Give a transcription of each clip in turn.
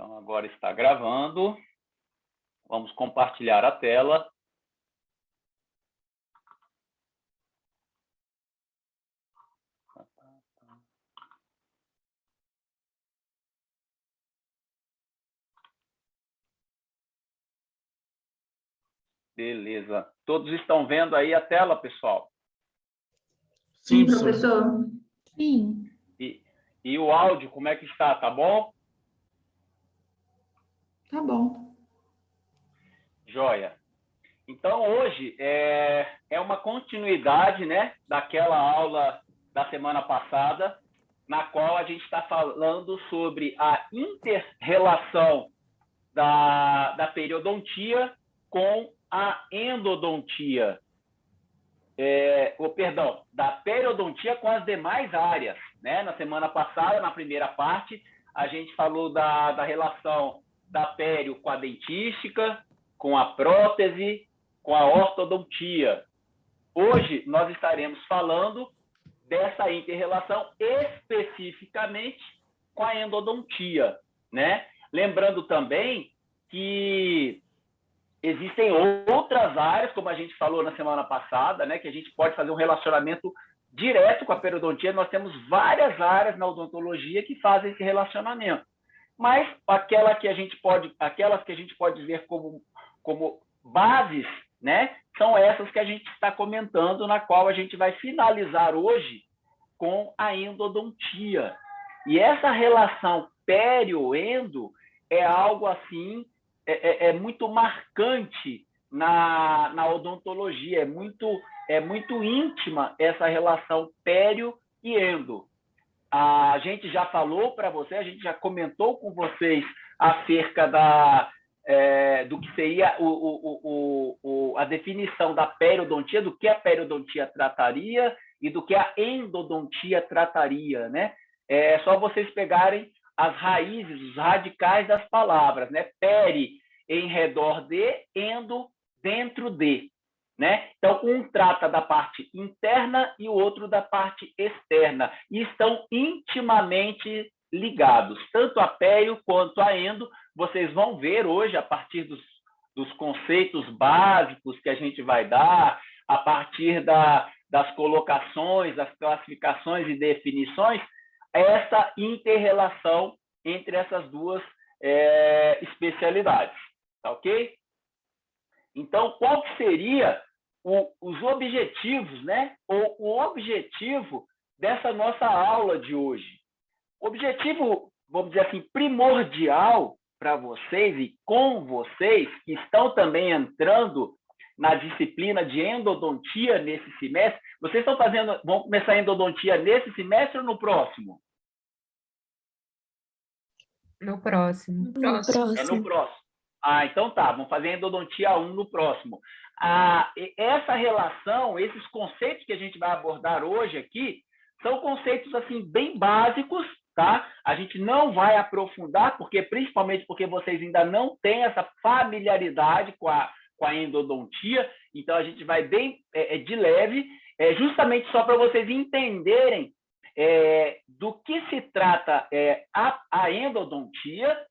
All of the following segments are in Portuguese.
Então, agora está gravando. Vamos compartilhar a tela. Beleza. Todos estão vendo aí a tela, pessoal? Sim, professor. Sim. E o áudio, como é que está? Tá bom? Tá bom. Joia. Então, hoje é uma continuidade, né, daquela aula da semana passada, na qual a gente está falando sobre a inter-relação da periodontia com a endodontia. Perdão, da periodontia com as demais áreas, né? Na semana passada, na primeira parte, a gente falou da relação da pério com a dentística, com a prótese, com a ortodontia. Hoje, nós estaremos falando dessa inter-relação especificamente com a endodontia, né? Lembrando também que existem outras áreas, como a gente falou na semana passada, né, que a gente pode fazer um relacionamento direto com a periodontia. Nós temos várias áreas na odontologia que fazem esse relacionamento. Mas aquelas que a gente pode ver como bases, né, são essas que a gente está comentando, na qual a gente vai finalizar hoje com a endodontia. E essa relação pério-endo é algo assim, muito marcante na odontologia, é muito íntima essa relação pério e endo. A gente já falou para você, a gente já comentou com vocês acerca do que seria a definição da periodontia, do que a periodontia trataria e do que a endodontia trataria, né? É só vocês pegarem as raízes, os radicais das palavras, né? Peri, em redor de, endo, dentro de, né? Então, um trata da parte interna e o outro da parte externa, e estão intimamente ligados, tanto a pério quanto a endo. Vocês vão ver hoje, a partir dos conceitos básicos que a gente vai dar, a partir das colocações, das classificações e definições, essa inter-relação entre essas duas especialidades, tá ok? Então, qual que seria os objetivos, né? Ou o objetivo dessa nossa aula de hoje? O objetivo, vamos dizer assim, primordial para vocês e com vocês, que estão também entrando na disciplina de endodontia nesse semestre. Vocês vão começar a endodontia nesse semestre ou no próximo? No próximo. No próximo. É no próximo. Ah, então tá, vamos fazer endodontia 1 no próximo. Essa relação, esses conceitos que a gente vai abordar hoje aqui, são conceitos assim bem básicos, tá? A gente não vai aprofundar, principalmente porque vocês ainda não têm essa familiaridade com a endodontia, então a gente vai bem de leve, justamente só para vocês entenderem do que se trata a endodontia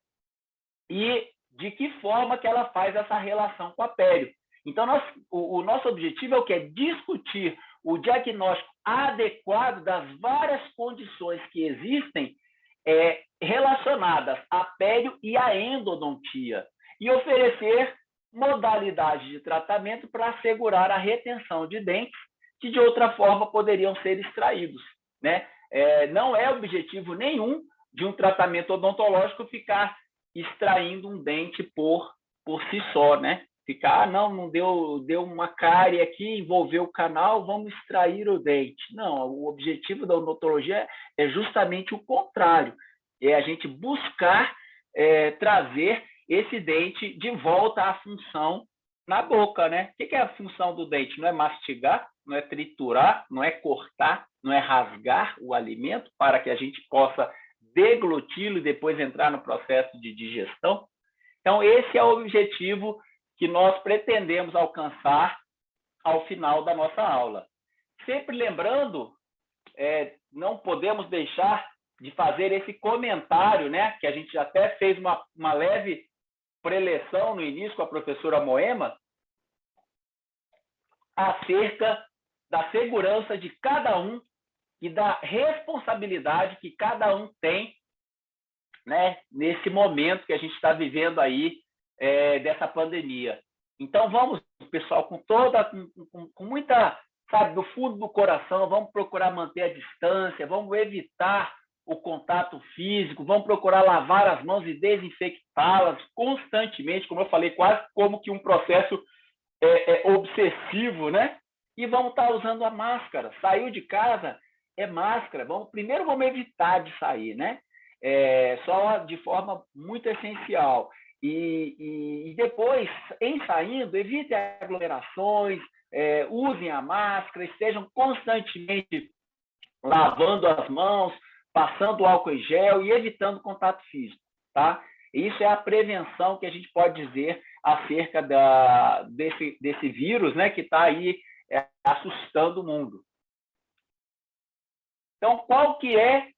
e de que forma que ela faz essa relação com a pério. Então, o nosso objetivo é o quê? Discutir o diagnóstico adequado das várias condições que existem relacionadas à pério e à endodontia, e oferecer modalidades de tratamento para assegurar a retenção de dentes que, de outra forma, poderiam ser extraídos, né? Não é objetivo nenhum de um tratamento odontológico ficar extraindo um dente por si só, né? Ficar, não deu uma cárie aqui, envolveu o canal, vamos extrair o dente. Não, o objetivo da odontologia é justamente o contrário, é a gente buscar trazer esse dente de volta à função na boca, né? O que é a função do dente? Não é mastigar, não é triturar, não é cortar, não é rasgar o alimento para que a gente possa degluti-lo e depois entrar no processo de digestão. Então, esse é o objetivo que nós pretendemos alcançar ao final da nossa aula. Sempre lembrando, não podemos deixar de fazer esse comentário, né, que a gente até fez uma leve preleção no início com a professora Moema, acerca da segurança de cada um e da responsabilidade que cada um tem, né, nesse momento que a gente está vivendo aí dessa pandemia. Então, vamos, pessoal, com muita, sabe, do fundo do coração, vamos procurar manter a distância, vamos evitar o contato físico, vamos procurar lavar as mãos e desinfectá-las constantemente, como eu falei, quase como que um processo obsessivo, né? E vamos estar usando a máscara. Saiu de casa, é máscara. Primeiro vamos evitar de sair, né? Só de forma muito essencial. E depois, em saindo, evitem aglomerações, usem a máscara, estejam constantemente lavando as mãos, passando álcool em gel e evitando contato físico, tá? Isso é a prevenção que a gente pode dizer acerca desse vírus, né, que está aí assustando o mundo. Então, qual que é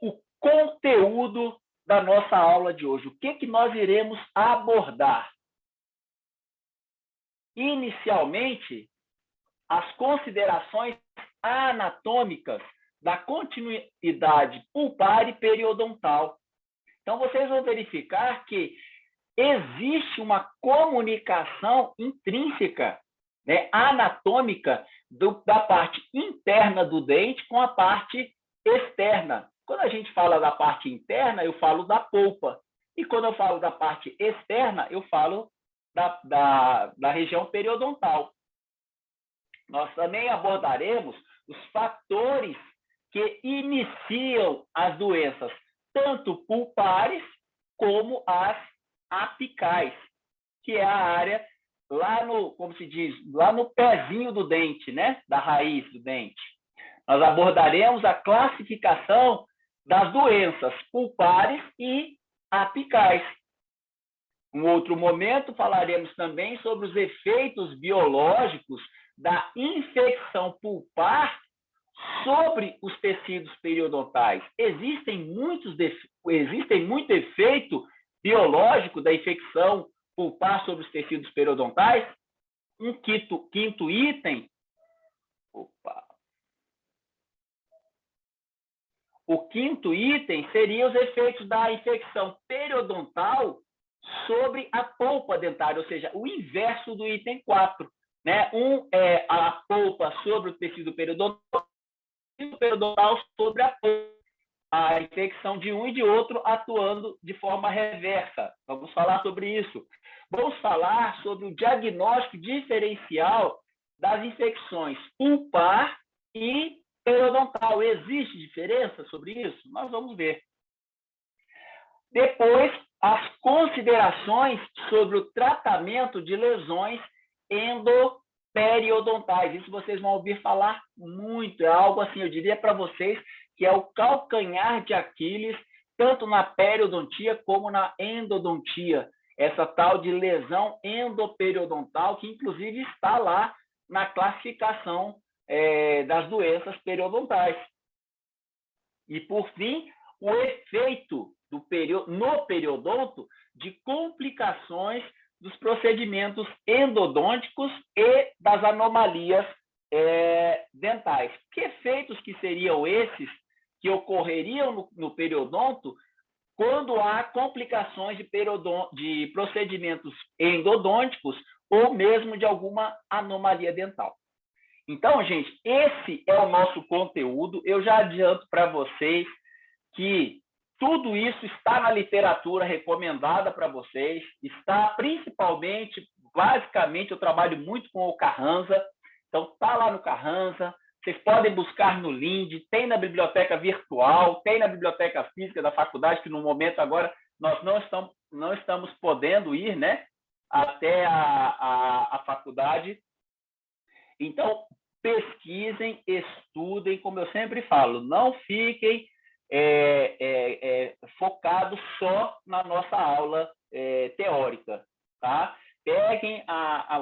o conteúdo da nossa aula de hoje? O que nós iremos abordar? Inicialmente, as considerações anatômicas da continuidade pulpar e periodontal. Então, vocês vão verificar que existe uma comunicação intrínseca, né, anatômica da parte interna do dente com a parte externa. Quando a gente fala da parte interna, eu falo da polpa. E quando eu falo da parte externa, eu falo da região periodontal. Nós também abordaremos os fatores que iniciam as doenças, tanto pulpares como as apicais, que é a área lá no, como se diz, lá no pezinho do dente, né? Da raiz do dente. Nós abordaremos a classificação das doenças pulpares e apicais. Em outro momento, falaremos também sobre os efeitos biológicos da infecção pulpar sobre os tecidos periodontais. Existe muito efeito biológico da infecção pulpar sobre os tecidos periodontais. Um quinto item. O quinto item seria os efeitos da infecção periodontal sobre a polpa dentária, ou seja, o inverso do item 4. Né? Um é a polpa sobre o tecido periodontal e o periodontal sobre a polpa. A infecção de um e de outro atuando de forma reversa. Vamos falar sobre isso. Vamos falar sobre o diagnóstico diferencial das infecções pulpar e periodontal. Existe diferença sobre isso? Nós vamos ver. Depois, as considerações sobre o tratamento de lesões endoperiodontais. Isso vocês vão ouvir falar muito. É algo assim, eu diria para vocês, que é o calcanhar de Aquiles, tanto na periodontia como na endodontia. Essa tal de lesão endoperiodontal, que inclusive está lá na classificação das doenças periodontais. E, por fim, o efeito no periodonto de complicações dos procedimentos endodônticos e das anomalias dentais. Que efeitos que seriam esses que ocorreriam no periodonto quando há complicações de procedimentos endodônticos ou mesmo de alguma anomalia dental? Então, gente, esse é o nosso conteúdo. Eu já adianto para vocês que tudo isso está na literatura recomendada para vocês, está principalmente, basicamente, eu trabalho muito com o Carranza, então está lá no Carranza, vocês podem buscar no Lind, tem na biblioteca virtual, tem na biblioteca física da faculdade, que no momento agora nós não estamos podendo ir, né, até a faculdade. Então, pesquisem, estudem, como eu sempre falo, não fiquem focados só na nossa aula teórica, tá? Peguem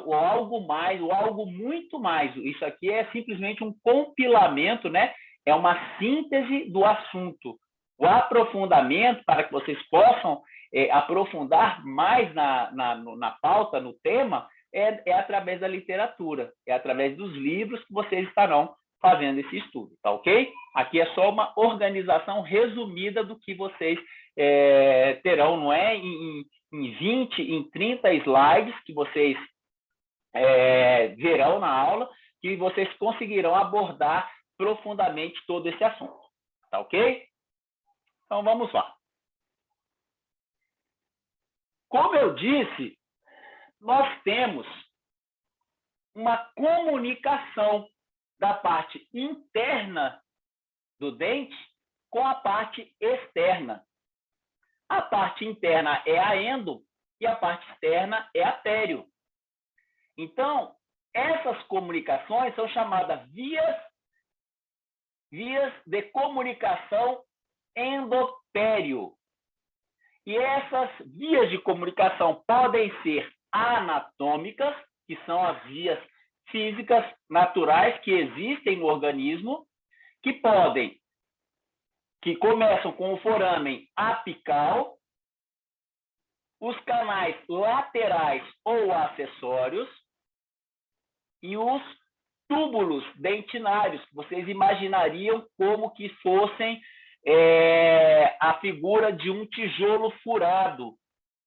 o algo mais, o algo muito mais. Isso aqui é simplesmente um compilamento, né? É uma síntese do assunto. O aprofundamento, para que vocês possam aprofundar mais na pauta, no tema, é através da literatura, é através dos livros que vocês estarão fazendo esse estudo, tá ok? Aqui é só uma organização resumida do que vocês terão, não é? Em 20, em 30 slides que vocês verão na aula, que vocês conseguirão abordar profundamente todo esse assunto, tá ok? Então, vamos lá. Como eu disse, nós temos uma comunicação da parte interna do dente com a parte externa. A parte interna é a endo e a parte externa é a pério. Então, essas comunicações são chamadas vias de comunicação endopério. E essas vias de comunicação podem ser anatômicas, que são as vias físicas naturais que existem no organismo, que começam com o foramen apical, os canais laterais ou acessórios e os túbulos dentinários, que vocês imaginariam como que fossem a figura de um tijolo furado,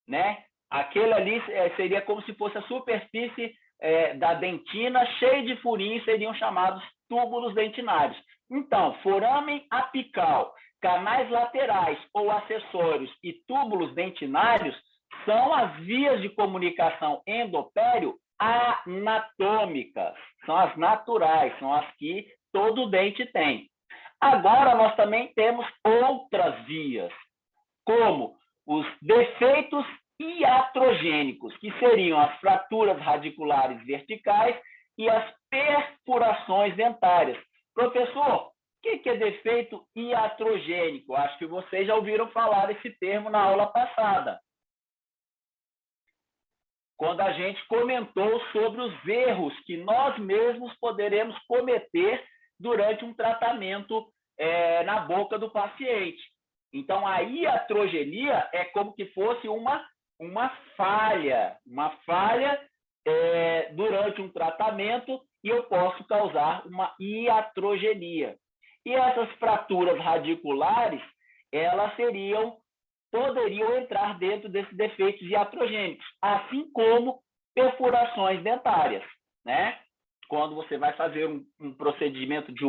né? Aquele ali seria como se fosse a superfície da dentina, cheia de furinhos, seriam chamados túbulos dentinários. Então, foramen apical, canais laterais ou acessórios e túbulos dentinários são as vias de comunicação endopério anatômicas, são as naturais, são as que todo dente tem. Agora, nós também temos outras vias, como os defeitos iatrogênicos, que seriam as fraturas radiculares verticais e as perfurações dentárias. Professor, o que é defeito iatrogênico? Acho que vocês já ouviram falar desse termo na aula passada, quando a gente comentou sobre os erros que nós mesmos poderemos cometer durante um tratamento na boca do paciente. Então, a iatrogenia é como que fosse uma falha durante um tratamento e eu posso causar uma iatrogenia. E essas fraturas radiculares, elas poderiam entrar dentro desses defeitos iatrogênicos, assim como perfurações dentárias, né? Quando você vai fazer um procedimento de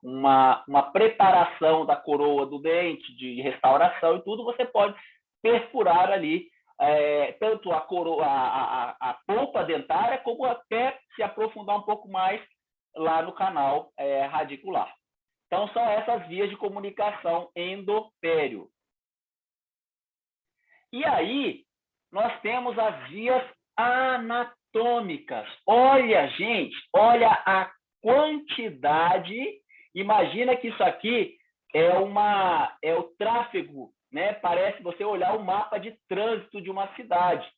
uma preparação da coroa do dente, de restauração e tudo, você pode perfurar ali tanto a coroa, a polpa dentária, como até se aprofundar um pouco mais lá no canal radicular. Então, são essas vias de comunicação endopério. E aí, nós temos as vias anatômicas. Olha, gente, olha a quantidade. Imagina que isso aqui é o tráfego, né? Parece você olhar o mapa de trânsito de uma cidade,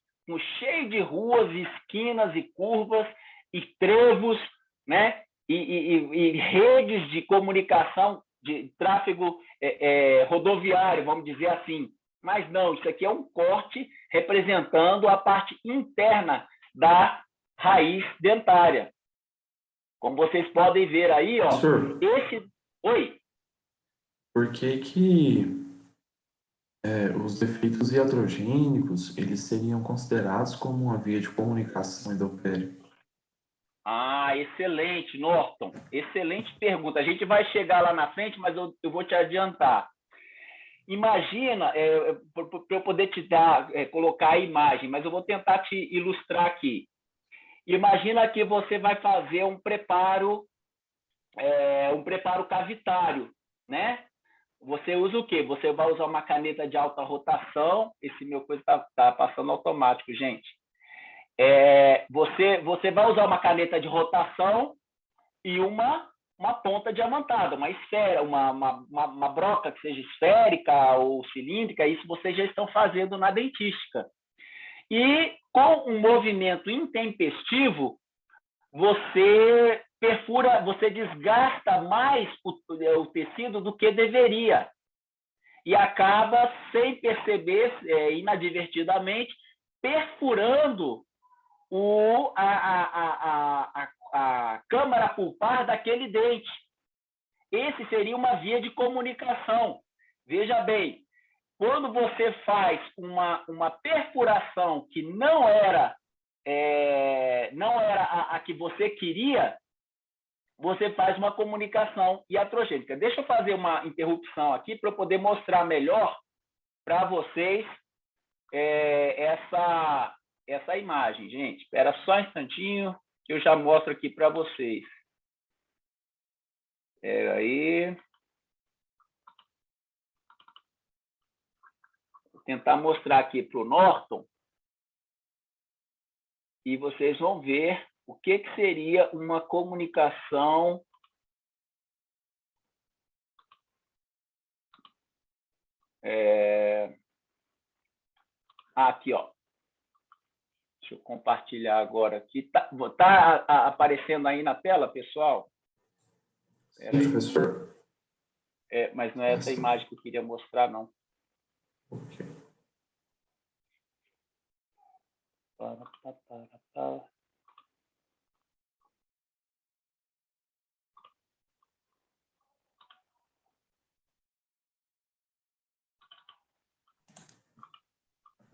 cheio de ruas, esquinas e curvas e trevos, né? E redes de comunicação, de tráfego rodoviário, vamos dizer assim. Mas não, isso aqui é um corte representando a parte interna da raiz dentária. Como vocês podem ver aí, ó, Oi? Por que os defeitos iatrogênicos, eles seriam considerados como uma via de comunicação endopério? Ah, excelente, Norton. Excelente pergunta. A gente vai chegar lá na frente, mas eu vou te adiantar. Imagina, para eu poder te colocar a imagem, mas eu vou tentar te ilustrar aqui. Imagina que você vai fazer um preparo cavitário, né? Você usa o quê? Você vai usar uma caneta de alta rotação. Esse meu coisa está passando automático, gente. Você vai usar uma caneta de rotação e uma ponta diamantada, uma esfera, uma broca que seja esférica ou cilíndrica. Isso vocês já estão fazendo na dentística. E com um movimento intempestivo, você perfura, você desgasta mais o tecido do que deveria. e acaba, sem perceber, inadvertidamente, perfurando a câmara pulpar daquele dente. Esse seria uma via de comunicação. Veja bem, quando você faz uma perfuração que não era a que você queria, você faz uma comunicação iatrogênica. Deixa eu fazer uma interrupção aqui para eu poder mostrar melhor para vocês essa imagem, gente. Espera só um instantinho que eu já mostro aqui para vocês. Espera aí. Vou tentar mostrar aqui para o Norton e vocês vão ver o que seria uma comunicação aqui, ó. Deixa eu compartilhar agora aqui. Tá aparecendo aí na tela, pessoal? Sim, professor. Mas não é essa imagem que eu queria mostrar, não. Ok.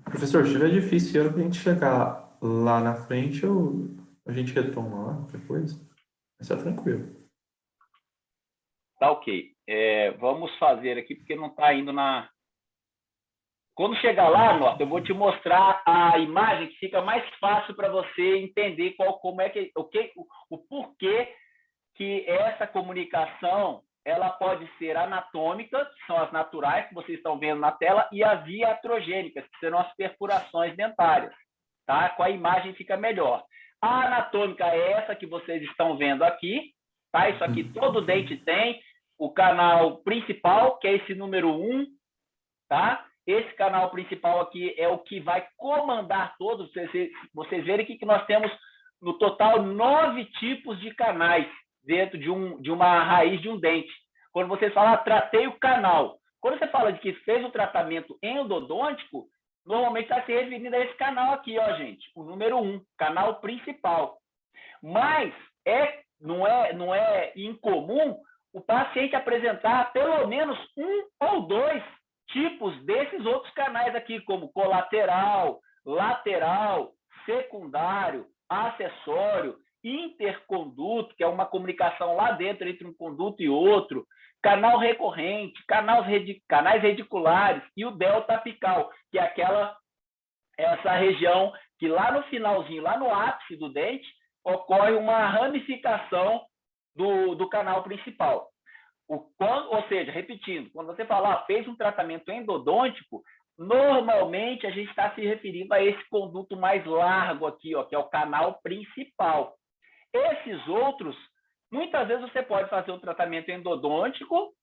Professor, se estiver difícil para a gente chegar lá na frente, a gente retoma lá depois. Mas tá tranquilo. Tá ok. Vamos fazer aqui, porque não está indo na... Quando chegar lá, Norton, eu vou te mostrar a imagem que fica mais fácil para você entender o porquê que essa comunicação ela pode ser anatômica, que são as naturais, que vocês estão vendo na tela, e as iatrogênicas, que serão as perfurações dentárias. Tá? Com a imagem fica melhor. A anatômica é essa que vocês estão vendo aqui. Tá? Isso aqui todo dente tem. O canal principal, que é esse número 1. Tá? Esse canal principal aqui é o que vai comandar todos. Vocês verem que nós temos, no total, 9 tipos de canais dentro de uma raiz de um dente. Quando vocês falam, tratei o canal. Quando você fala de que fez um tratamento endodôntico, normalmente está se referindo a esse canal aqui, ó, gente. O número 1, canal principal. Mas não é incomum o paciente apresentar pelo menos 1 ou 2 tipos desses outros canais aqui, como colateral, lateral, secundário, acessório, interconduto, que é uma comunicação lá dentro entre um conduto e outro, canal recorrente, canais radiculares e o delta apical, que é essa região que lá no finalzinho, lá no ápice do dente, ocorre uma ramificação do canal principal. Ou seja, repetindo, quando você fala, fez um tratamento endodôntico, normalmente a gente está se referindo a esse conduto mais largo aqui, ó, que é o canal principal. Esses outros, muitas vezes você pode fazer um tratamento endodôntico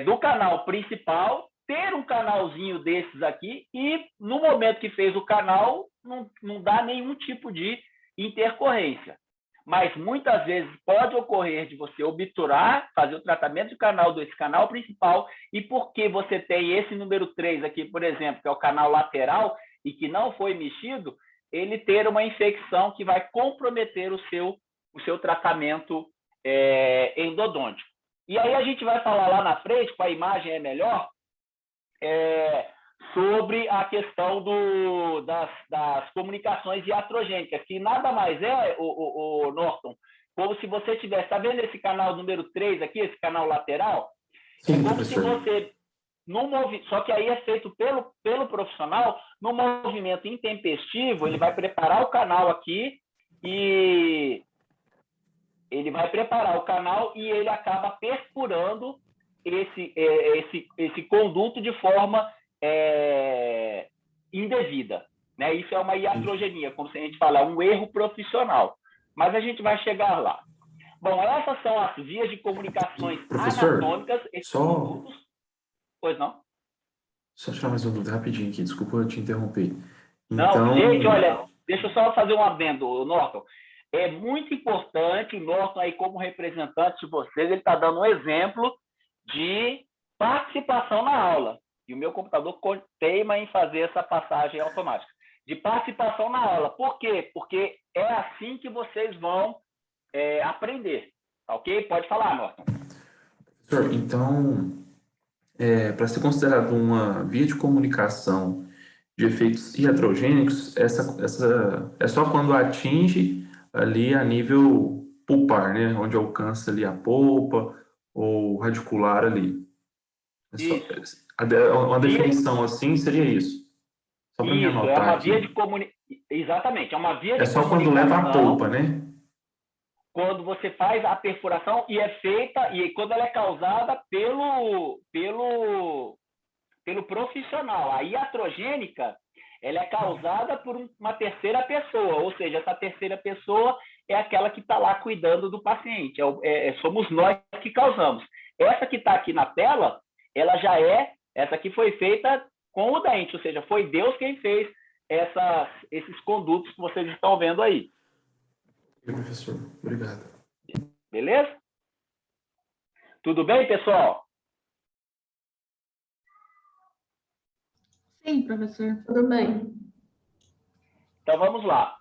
do canal principal, ter um canalzinho desses aqui e no momento que fez o canal, não dá nenhum tipo de intercorrência. Mas muitas vezes pode ocorrer de você obturar, fazer o tratamento desse canal principal, e porque você tem esse número 3 aqui, por exemplo, que é o canal lateral, e que não foi mexido, ele ter uma infecção que vai comprometer o seu tratamento endodôntico. E aí a gente vai falar lá na frente, com a imagem é melhor, sobre a questão das comunicações iatrogênicas, que nada mais é, o Norton, como se você tivesse, está vendo esse canal número 3 aqui, esse canal lateral? Sim, como professor. se você, só que aí é feito pelo profissional, no movimento intempestivo, ele vai preparar o canal aqui e ele vai preparar o canal e ele acaba perfurando esse conduto de forma indevida, né? Isso é uma iatrogenia, como se a gente falar, um erro profissional. Mas a gente vai chegar lá. Bom, essas são as vias de comunicações anatômicas. Condutos. Pois não? Só tirar mais uma dúvida rapidinho aqui, desculpa eu te interromper. Não, gente, olha, deixa eu só fazer um adendo, Norton. É muito importante, o Norton aí como representante de vocês, ele está dando um exemplo de participação na aula. E o meu computador teima em fazer essa passagem automática. De participação na aula. Por quê? Porque é assim que vocês vão aprender. Ok? Pode falar, Norton. Professor, então, para ser considerado uma via de comunicação de efeitos iatrogênicos, essa é só quando atinge ali a nível pulpar, né? Onde alcança ali a polpa ou radicular ali. Isso. Uma definição assim seria isso. Só para me Isso, é anotar uma aqui. via de comunicação. Exatamente, é uma via de É só comunicação. quando leva a polpa, né? Quando você faz a perfuração e é feita, e quando ela é causada pelo profissional. A iatrogênica, ela é causada por uma terceira pessoa, ou seja, essa terceira pessoa é aquela que está lá cuidando do paciente. Somos nós que causamos. Essa que está aqui na tela, ela já essa aqui foi feita com o dente, ou seja, foi Deus quem fez esses condutos que vocês estão vendo aí. Professor, obrigado. Beleza? Tudo bem, pessoal? Sim, professor. Tudo bem. Então, vamos lá.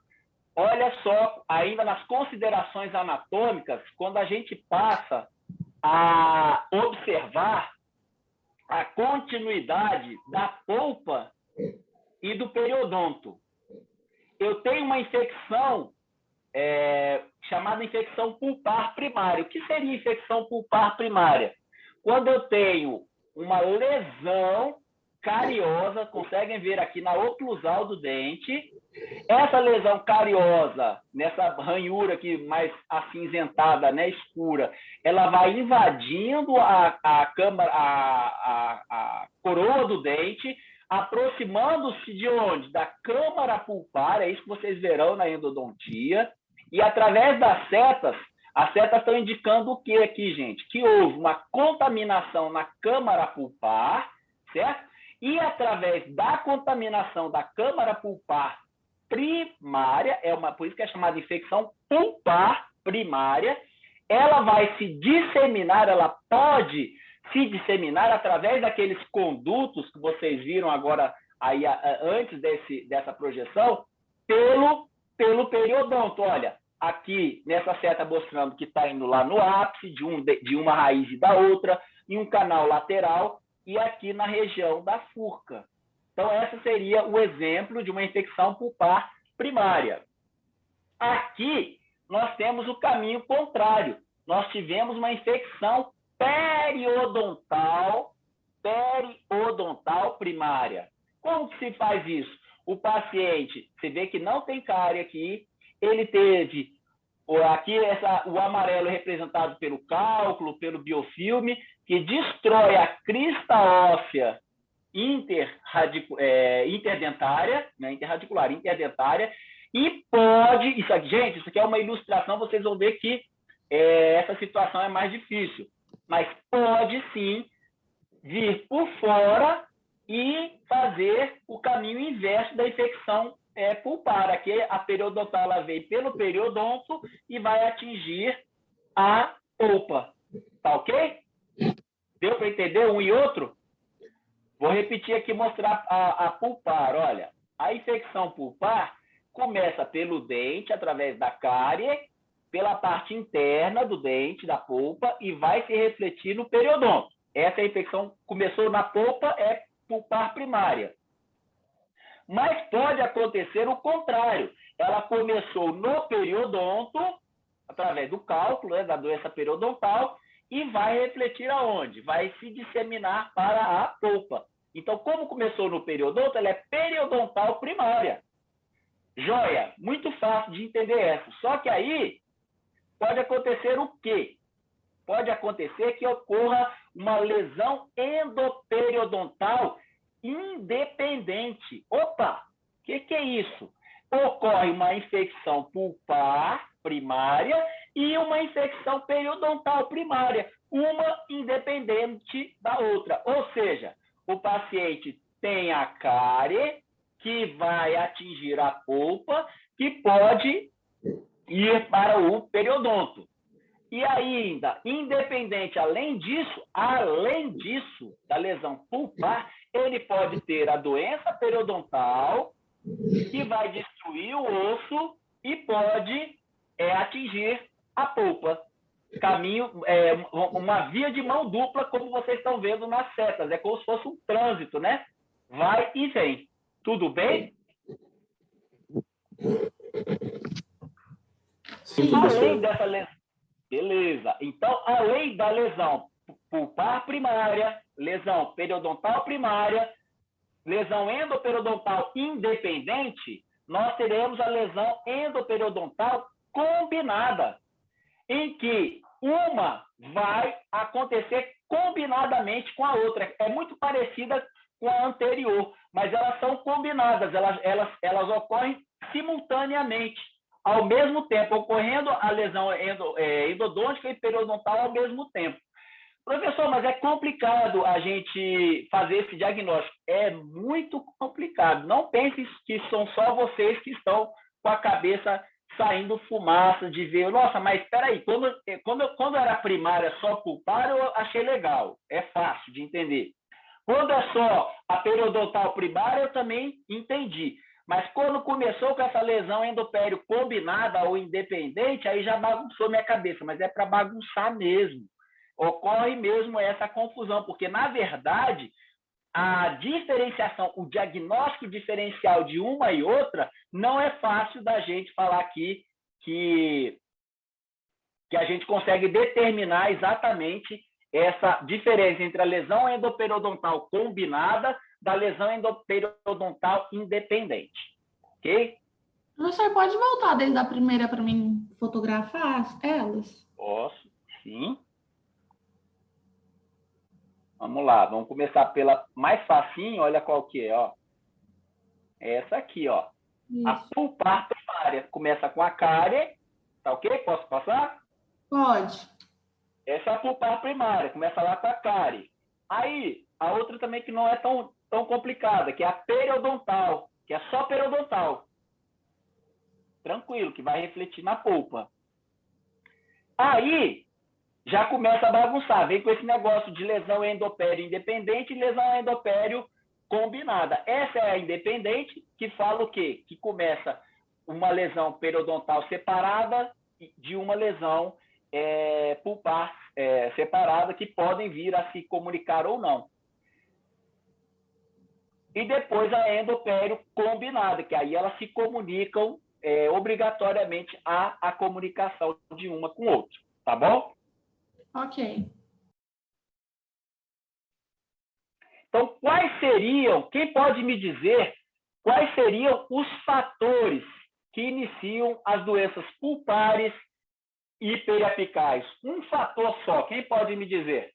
Olha só, ainda nas considerações anatômicas, quando a gente passa a observar a continuidade da polpa e do periodonto. Eu tenho uma infecção chamada infecção pulpar primária. O que seria infecção pulpar primária? Quando eu tenho uma lesão cariosa, conseguem ver aqui na oclusal do dente, essa lesão cariosa, nessa ranhura aqui mais acinzentada, né, escura, ela vai invadindo a coroa do dente, aproximando-se de onde? Da câmara pulpar, é isso que vocês verão na endodontia, e através das setas, as setas estão indicando o que aqui, gente? Que houve uma contaminação na câmara pulpar, certo? E através da contaminação da câmara pulpar primária, por isso que é chamada infecção pulpar primária, ela vai se disseminar, ela pode se disseminar através daqueles condutos que vocês viram agora, aí, antes dessa projeção, pelo periodonto. Olha, aqui nessa seta mostrando que está indo lá no ápice de uma raiz e da outra, em um canal lateral, e aqui na região da furca. Então, essa seria o exemplo de uma infecção pulpar primária. Aqui, nós temos o caminho contrário. Nós tivemos uma infecção periodontal primária. Como que se faz isso? O paciente, você vê que não tem cárie aqui, ele teve aqui o amarelo representado pelo cálculo, pelo biofilme, que destrói a crista óssea interdentária, né, interradicular, interdentária, e pode, isso aqui é uma ilustração, vocês vão ver que essa situação é mais difícil, mas pode sim vir por fora e fazer o caminho inverso da infecção pulpar. Aqui a periodontal ela vem pelo periodonto e vai atingir a polpa. Tá ok? Deu para entender um e outro? Vou repetir aqui, mostrar a pulpar. Olha, a infecção pulpar começa pelo dente, através da cárie, pela parte interna do dente, da polpa, e vai se refletir no periodonto. Essa infecção começou na polpa, é pulpar primária. Mas pode acontecer o contrário. Ela começou no periodonto, através do cálculo, né, da doença periodontal, e vai refletir aonde? Vai se disseminar para a polpa. Então, como começou no periodonto, ela é periodontal primária. Joia, muito fácil de entender essa. Só que aí pode acontecer o quê? Pode acontecer que ocorra uma lesão endoperiodontal independente. Opa, o que é isso? Ocorre uma infecção pulpar primária e uma infecção periodontal primária, uma independente da outra. Ou seja, o paciente tem a cárie que vai atingir a polpa, que pode ir para o periodonto. E ainda, independente, além disso, da lesão pulpar, ele pode ter a doença periodontal, que vai destruir o osso e pode atingir a polpa. Caminho, uma via de mão dupla, como vocês estão vendo nas setas. É como se fosse um trânsito, né? Vai e vem. Tudo bem? Sim, Além dessa lesão. Beleza. Então, além da lesão pulpar primária, lesão periodontal primária, lesão endoperiodontal independente, nós teremos a lesão endoperiodontal combinada, em que uma vai acontecer combinadamente com a outra. É muito parecida com a anterior, mas elas são combinadas, elas ocorrem simultaneamente, ao mesmo tempo, ocorrendo a lesão endodôntica e periodontal ao mesmo tempo. Professor, mas é complicado a gente fazer esse diagnóstico. É muito complicado. Não pense que são só vocês que estão com a cabeça saindo fumaça de ver. Nossa, mas espera aí, quando era primária só pulpar, eu achei legal. É fácil de entender. Quando é só a periodontal primária, eu também entendi. Mas quando começou com essa lesão endopério combinada ou independente, aí já bagunçou minha cabeça. Mas é para bagunçar mesmo. Ocorre mesmo essa confusão, porque, na verdade, a diferenciação, o diagnóstico diferencial de uma e outra, não é fácil da gente falar aqui que a gente consegue determinar exatamente essa diferença entre a lesão endoperiodontal combinada da lesão endoperiodontal independente. Ok? Professor, pode voltar desde a primeira para mim fotografar elas? Posso, sim. Vamos lá, vamos começar pela mais facinho, olha qual que é, ó. Essa aqui, ó. Isso. A pulpar primária. Começa com a cárie, tá ok? Posso passar? Pode. Essa é a pulpar primária, começa lá com a cárie. Aí, a outra também que não é tão complicada, que é a periodontal, que é só periodontal. Tranquilo, que vai refletir na polpa. Aí, já começa a bagunçar, vem com esse negócio de lesão endopério independente e lesão endopério combinada. Essa é a independente, que fala o quê? Que começa uma lesão periodontal separada de uma lesão pulpar separada, que podem vir a se comunicar ou não. E depois a endopério combinada, que aí elas se comunicam obrigatoriamente a comunicação de uma com outra, tá bom? Ok. Então, quem pode me dizer quais seriam os fatores que iniciam as doenças pulpares e periapicais? Um fator só, quem pode me dizer?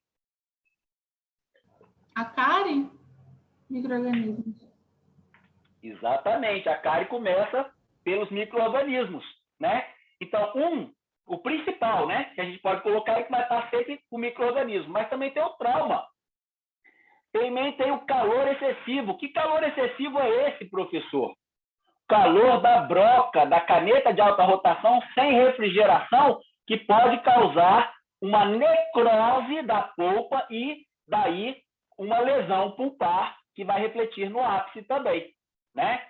A cárie? Micro-organismos. Exatamente, a cárie começa pelos micro-organismos, né? Então, o principal, né, que a gente pode colocar é que vai estar sempre o micro-organismo, mas também tem o trauma. Também tem o calor excessivo. Que calor excessivo é esse, professor? Calor da broca, da caneta de alta rotação sem refrigeração, que pode causar uma necrose da polpa e, daí, uma lesão pulpar, que vai refletir no ápice também, né?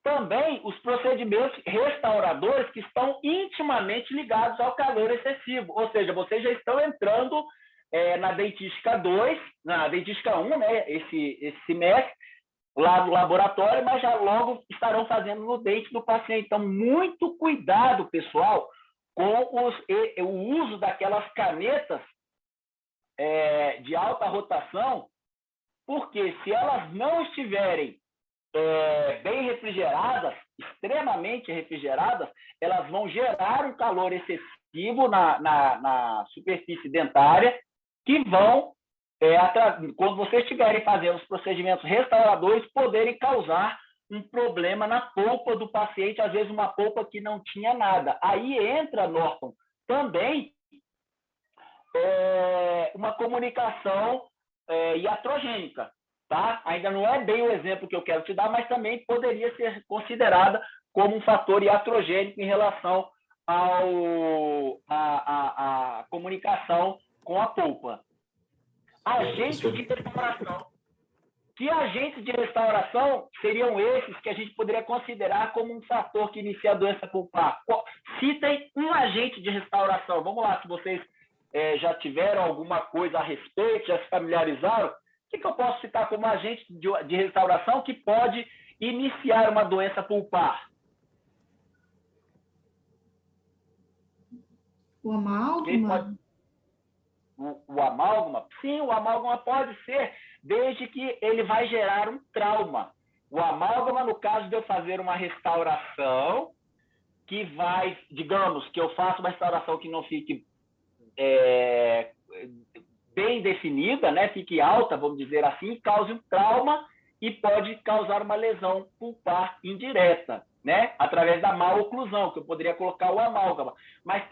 Também os procedimentos restauradores que estão intimamente ligados ao calor excessivo. Ou seja, vocês já estão entrando na dentística 2, na dentística 1, né, esse semestre, lá no laboratório, mas já logo estarão fazendo no dente do paciente. Então, muito cuidado, pessoal, com o uso daquelas canetas de alta rotação, porque se elas não estiverem bem refrigeradas, extremamente refrigeradas, elas vão gerar um calor excessivo na superfície dentária, que vão, quando vocês estiverem fazendo os procedimentos restauradores, poderem causar um problema na polpa do paciente, às vezes uma polpa que não tinha nada. Aí entra, Norton, também uma comunicação iatrogênica. Tá? Ainda não é bem o exemplo que eu quero te dar, mas também poderia ser considerada como um fator iatrogênico em relação a comunicação com a polpa. Agentes de restauração. Que agentes de restauração seriam esses que a gente poderia considerar como um fator que inicia a doença pulpar? Citem um agente de restauração. Vamos lá, se vocês já tiveram alguma coisa a respeito, já se familiarizaram, o que eu posso citar como agente de restauração que pode iniciar uma doença pulpar? O amálgama? O amálgama? Sim, o amálgama pode ser, desde que ele vai gerar um trauma. O amálgama, no caso de eu fazer uma restauração, que vai, digamos, que eu faço uma restauração que não fique bem definida, né? Fique alta, vamos dizer assim, cause um trauma e pode causar uma lesão pulpar indireta, né? Através da má oclusão, que eu poderia colocar o amálgama. Mas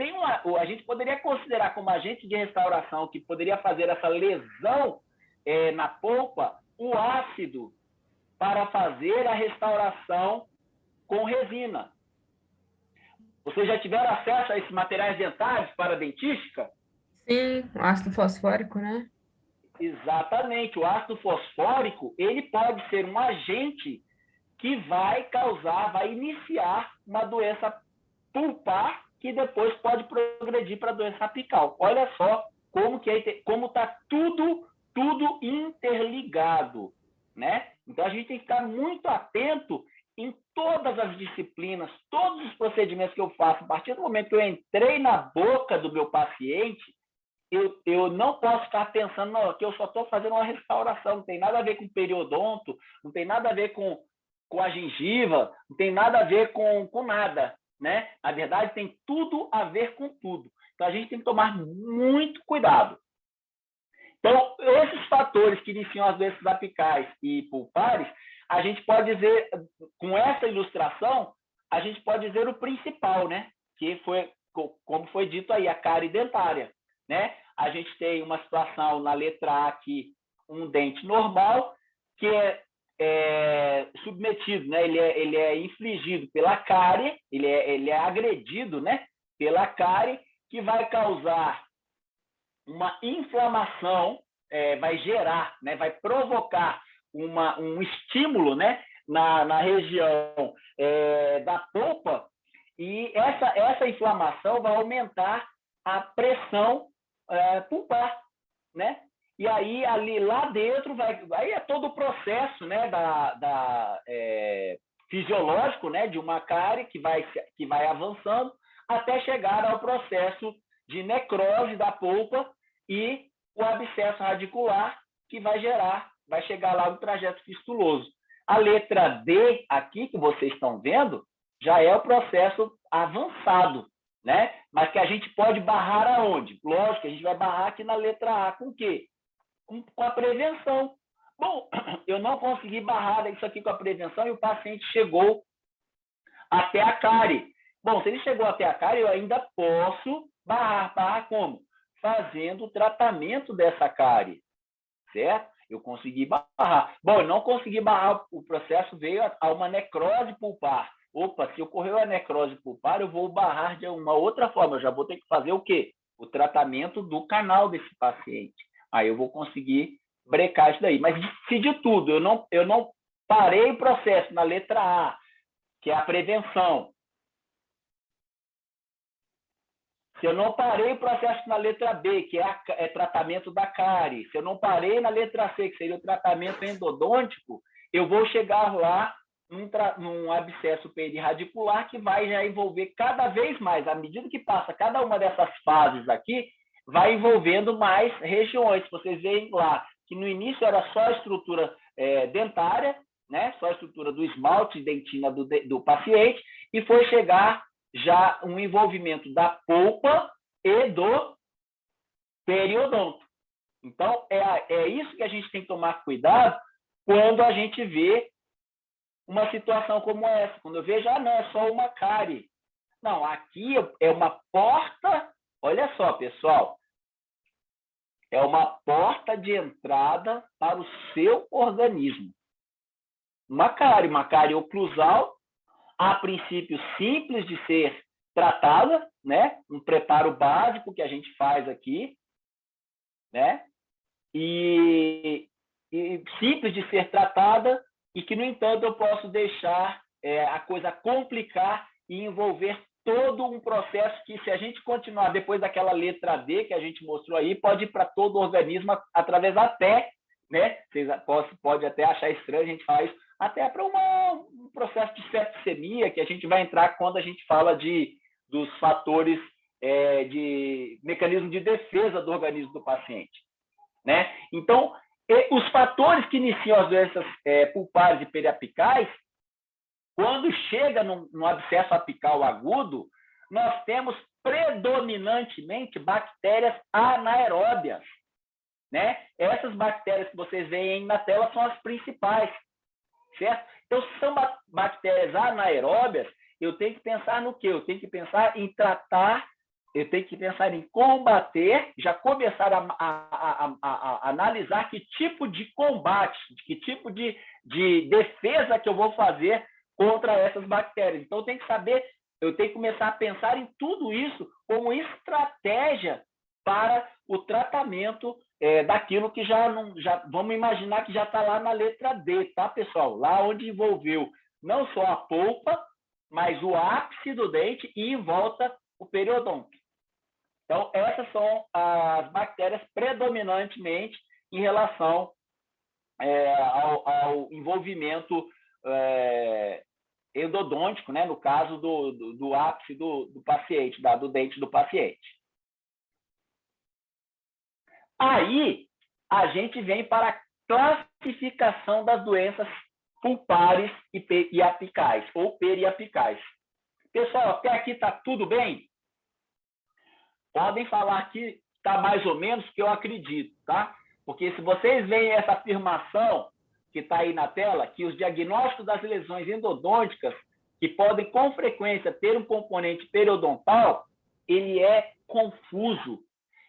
a gente poderia considerar como agente de restauração que poderia fazer essa lesão na polpa, o ácido para fazer a restauração com resina. Vocês já tiveram acesso a esses materiais dentários para dentística? Sim, o ácido fosfórico, né? Exatamente. O ácido fosfórico, ele pode ser um agente que vai iniciar uma doença pulpar que depois pode progredir para a doença apical. Olha só como está tudo interligado, né? Então, a gente tem que estar muito atento em todas as disciplinas, todos os procedimentos que eu faço. A partir do momento que eu entrei na boca do meu paciente, eu não posso ficar pensando, não, que eu só estou fazendo uma restauração, não tem nada a ver com periodonto, não tem nada a ver com a gengiva, não tem nada a ver com nada, né? Na verdade, tem tudo a ver com tudo. Então, a gente tem que tomar muito cuidado. Então, esses fatores que iniciam as doenças apicais e pulpares, a gente pode dizer, com essa ilustração, a gente pode dizer o principal, né? Que foi, como foi dito aí, a cárie dentária, né? A gente tem uma situação na letra A aqui, um dente normal, que é submetido, né? Ele é infligido pela cárie, ele é agredido, né? Pela cárie, que vai causar uma inflamação, vai gerar, né? Vai provocar um estímulo, né? na região da polpa, e essa inflamação vai aumentar a pressão pulpar, né? E aí, ali lá dentro, aí é todo o processo, né, fisiológico, né, de uma cárie que vai avançando até chegar ao processo de necrose da polpa e o abscesso radicular que vai chegar lá no trajeto fistuloso. A letra D aqui, que vocês estão vendo, já é o processo avançado, né? Mas que a gente pode barrar aonde? Lógico que a gente vai barrar aqui na letra A com o quê? Com a prevenção. Bom, eu não consegui barrar isso aqui com a prevenção e o paciente chegou até a cárie. Bom, se ele chegou até a cárie, eu ainda posso barrar. Barrar como? Fazendo o tratamento dessa cárie, certo? Eu consegui barrar. Bom, eu não consegui barrar, o processo veio a uma necrose pulpar. Opa, se ocorreu a necrose pulpar, eu vou barrar de uma outra forma. Eu já vou ter que fazer o quê? O tratamento do canal desse paciente. Aí eu vou conseguir brecar isso daí. Mas se de tudo eu não parei o processo na letra A, que é a prevenção, se eu não parei o processo na letra B, que é tratamento da cárie, se eu não parei na letra C, que seria o tratamento endodôntico, eu vou chegar lá num abscesso perirradicular que vai já envolver cada vez mais, à medida que passa cada uma dessas fases aqui, vai envolvendo mais regiões. Vocês veem lá que no início era só a estrutura dentária, né? Só a estrutura do esmalte de dentina do paciente, e foi chegar já um envolvimento da polpa e do periodonto. Então, é isso que a gente tem que tomar cuidado quando a gente vê uma situação como essa. Quando eu vejo, não, é só uma cárie. Não, aqui é uma porta, olha só, pessoal, é uma porta de entrada para o seu organismo. Uma cárie oclusal, a princípio simples de ser tratada, né? Um preparo básico que a gente faz aqui, né? E simples de ser tratada e que, no entanto, eu posso deixar a coisa complicar e envolver todo um processo que, se a gente continuar depois daquela letra D que a gente mostrou aí, pode ir para todo o organismo através até, né? Vocês pode até achar estranho, a gente faz até para um processo de septicemia, que a gente vai entrar quando a gente fala dos fatores de mecanismo de defesa do organismo do paciente, né? Então, os fatores que iniciam as doenças pulpares e periapicais, quando chega no abscesso apical agudo, nós temos predominantemente bactérias anaeróbias, né? Essas bactérias que vocês veem na tela são as principais, certo? Então, se são bactérias anaeróbias, eu tenho que pensar no quê? Eu tenho que pensar em tratar, eu tenho que pensar em combater, já começar a analisar que tipo de combate, que tipo de defesa que eu vou fazer contra essas bactérias. Então, eu tenho que saber, eu tenho que começar a pensar em tudo isso como estratégia para o tratamento daquilo que já vamos imaginar que já está lá na letra D, tá, pessoal? Lá onde envolveu não só a polpa, mas o ápice do dente e em volta o periodonto. Então, essas são as bactérias predominantemente em relação ao envolvimento endodôntico, né? No caso do ápice do paciente, do dente do paciente. Aí, a gente vem para a classificação das doenças pulpares e apicais, ou periapicais. Pessoal, até aqui está tudo bem? Podem falar que está mais ou menos, que eu acredito, tá? Porque se vocês veem essa afirmação que está aí na tela, que os diagnósticos das lesões endodônticas, que podem com frequência ter um componente periodontal, ele é confuso.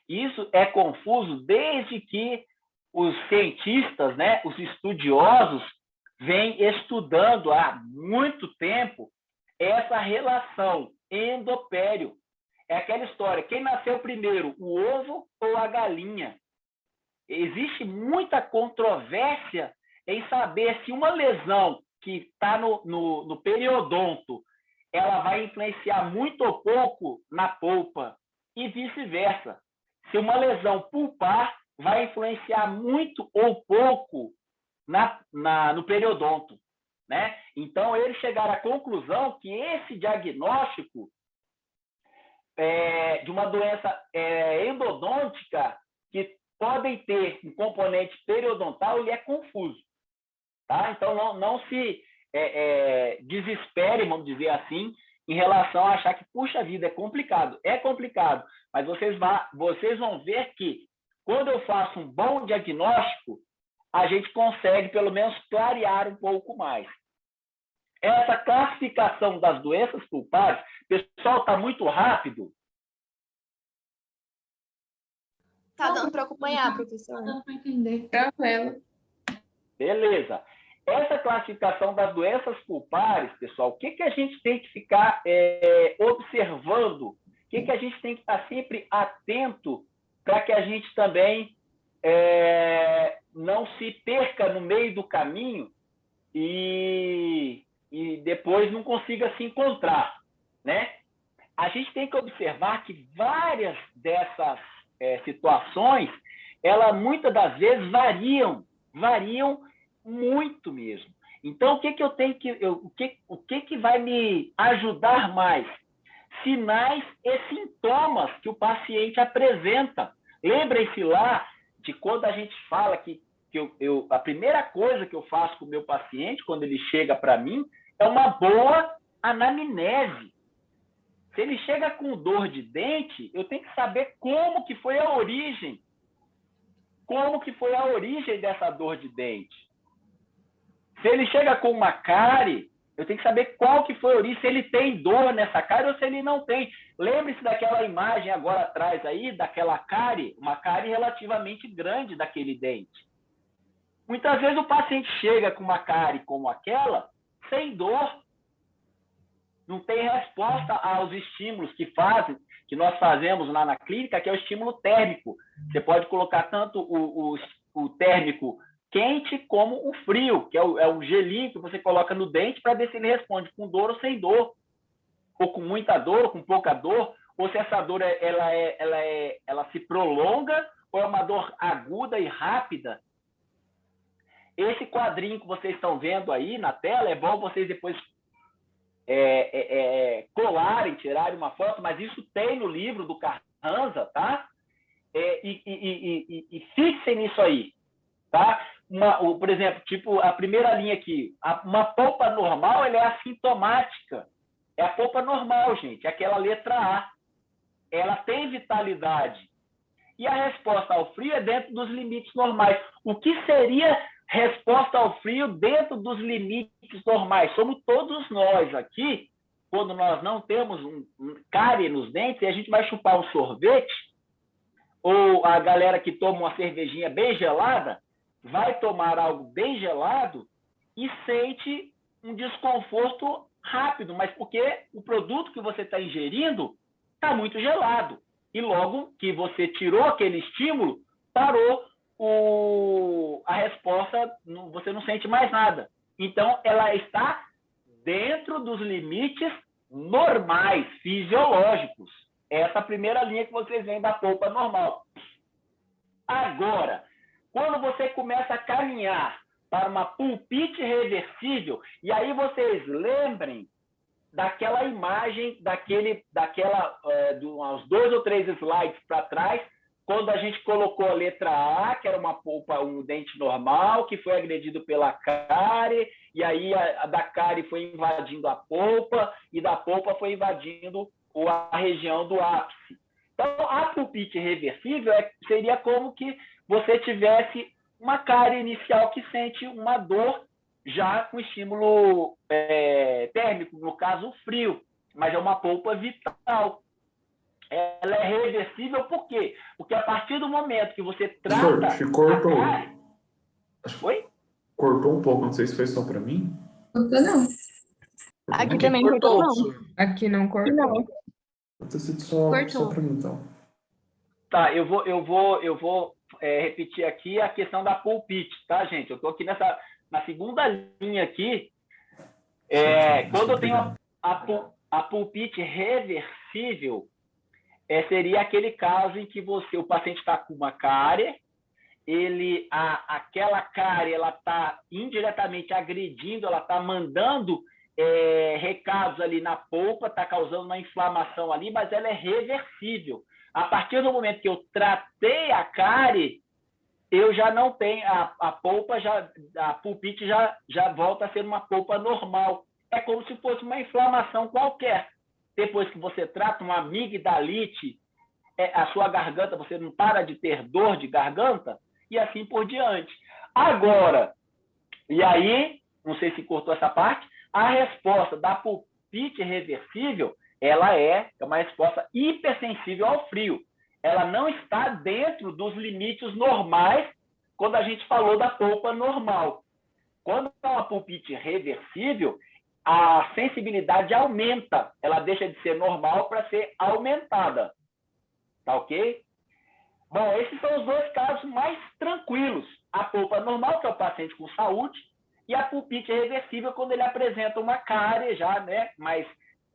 Isso é confuso desde que os cientistas, né, os estudiosos, vêm estudando há muito tempo essa relação endopério. É aquela história, quem nasceu primeiro, o ovo ou a galinha? Existe muita controvérsia em saber se uma lesão que está no periodonto, ela vai influenciar muito ou pouco na polpa e vice-versa. Se uma lesão pulpar vai influenciar muito ou pouco no periodonto, né? Então, eles chegaram à conclusão que esse diagnóstico de uma doença endodôntica que podem ter um componente periodontal, ele é confuso, tá? Então, não se desespere, vamos dizer assim, em relação a achar que, puxa vida, é complicado. É complicado, mas vocês vão ver que, quando eu faço um bom diagnóstico, a gente consegue, pelo menos, clarear um pouco mais. Essa classificação das doenças pulpares, pessoal, está muito rápido? Tá dando para acompanhar, professor? Tá dando para entender. Tranquilo. Beleza. Essa classificação das doenças pulpares, pessoal, o que a gente tem que ficar observando? O que a gente tem que estar sempre atento para que a gente também não se perca no meio do caminho e depois não consiga se encontrar, né? A gente tem que observar que várias dessas situações, elas muitas das vezes variam muito mesmo. Então, o que vai me ajudar mais? Sinais e sintomas que o paciente apresenta. Lembrem-se lá de quando a gente fala que a primeira coisa que eu faço com o meu paciente, quando ele chega para mim, é uma boa anamnese. Se ele chega com dor de dente, eu tenho que saber como que foi a origem. Como que foi a origem dessa dor de dente. Se ele chega com uma cárie, eu tenho que saber qual que foi a origem, se ele tem dor nessa cárie ou se ele não tem. Lembre-se daquela imagem agora atrás aí, daquela cárie, uma cárie relativamente grande daquele dente. Muitas vezes o paciente chega com uma cárie como aquela, sem dor. não tem resposta aos estímulos que nós fazemos lá na clínica, que é o estímulo térmico. Você pode colocar tanto o térmico quente como o frio, que é o gelinho que você coloca no dente para ver se ele responde com dor ou sem dor, ou com muita dor, ou com pouca dor, ou se essa dor ela se prolonga, ou é uma dor aguda e rápida. Esse quadrinho que vocês estão vendo aí na tela, é bom vocês depois colarem, tirarem uma foto, mas isso tem no livro do Carranza, tá? E fixem nisso aí, tá? Por exemplo, tipo, a primeira linha aqui, uma polpa normal, ela é assintomática. É a polpa normal, gente, é aquela letra A. Ela tem vitalidade. E a resposta ao frio é dentro dos limites normais. O que seria resposta ao frio dentro dos limites normais? Somos todos nós aqui, quando nós não temos cárie nos dentes, e a gente vai chupar um sorvete, ou a galera que toma uma cervejinha bem gelada, vai tomar algo bem gelado e sente um desconforto rápido, mas porque o produto que você está ingerindo está muito gelado. E logo que você tirou aquele estímulo, parou a resposta, você não sente mais nada. Então, ela está dentro dos limites normais, fisiológicos. Essa é a primeira linha que vocês veem da polpa normal. Agora, quando você começa a caminhar para uma pulpite reversível, e aí vocês lembrem daquela imagem, uns 2 ou 3 slides para trás, quando a gente colocou a letra A, que era uma polpa, um dente normal, que foi agredido pela cárie, e aí a da cárie foi invadindo a polpa, e da polpa foi invadindo a região do ápice. Então, a pulpite reversível seria como que você tivesse uma cárie inicial que sente uma dor já com estímulo térmico, no caso, frio, mas é uma polpa vital. Ela é reversível por quê? Porque a partir do momento que você trata... Professor, cortou. Cárie... Oi? Cortou um pouco, não sei se foi só para mim. Cortou não. Aqui também cortou, não. Aqui não cortou. Não. Pode ter sido só para mim, então. Tá, eu vou repetir aqui a questão da pulpite, tá, gente? Eu estou aqui na segunda linha aqui. Quando eu tenho a pulpite reversível, seria aquele caso em que o paciente está com uma cárie, aquela cárie ela está indiretamente agredindo, ela está mandando recados ali na polpa, está causando uma inflamação ali, mas ela é reversível. A partir do momento que eu tratei a cárie, eu já não tenho a polpa, a pulpite já volta a ser uma polpa normal. É como se fosse uma inflamação qualquer. Depois que você trata uma amigdalite, a sua garganta, você não para de ter dor de garganta, e assim por diante. Agora, e aí, não sei se cortou essa parte, a resposta da pulpite reversível, ela é uma resposta hipersensível ao frio. Ela não está dentro dos limites normais quando a gente falou da polpa normal. Quando é uma pulpite reversível, a sensibilidade aumenta. Ela deixa de ser normal para ser aumentada. Tá ok? Bom, esses são os dois casos mais tranquilos. A polpa normal, que é o paciente com saúde, e a pulpite reversível, quando ele apresenta uma cárie já, né,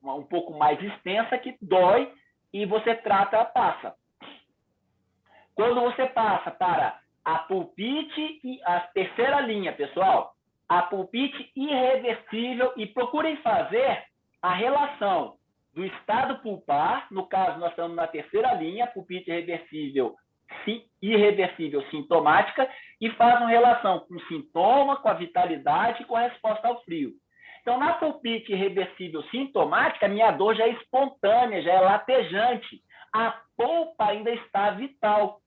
um pouco mais extensa, que dói, e você trata, passa. Quando você passa para a pulpite e a terceira linha, pessoal, a pulpite irreversível, e procurem fazer a relação do estado pulpar, no caso nós estamos na terceira linha, pulpite irreversível sintomática, e façam relação com o sintoma, com a vitalidade e com a resposta ao frio. Então, na pulpite irreversível sintomática, a minha dor já é espontânea, já é latejante. A polpa ainda está vital.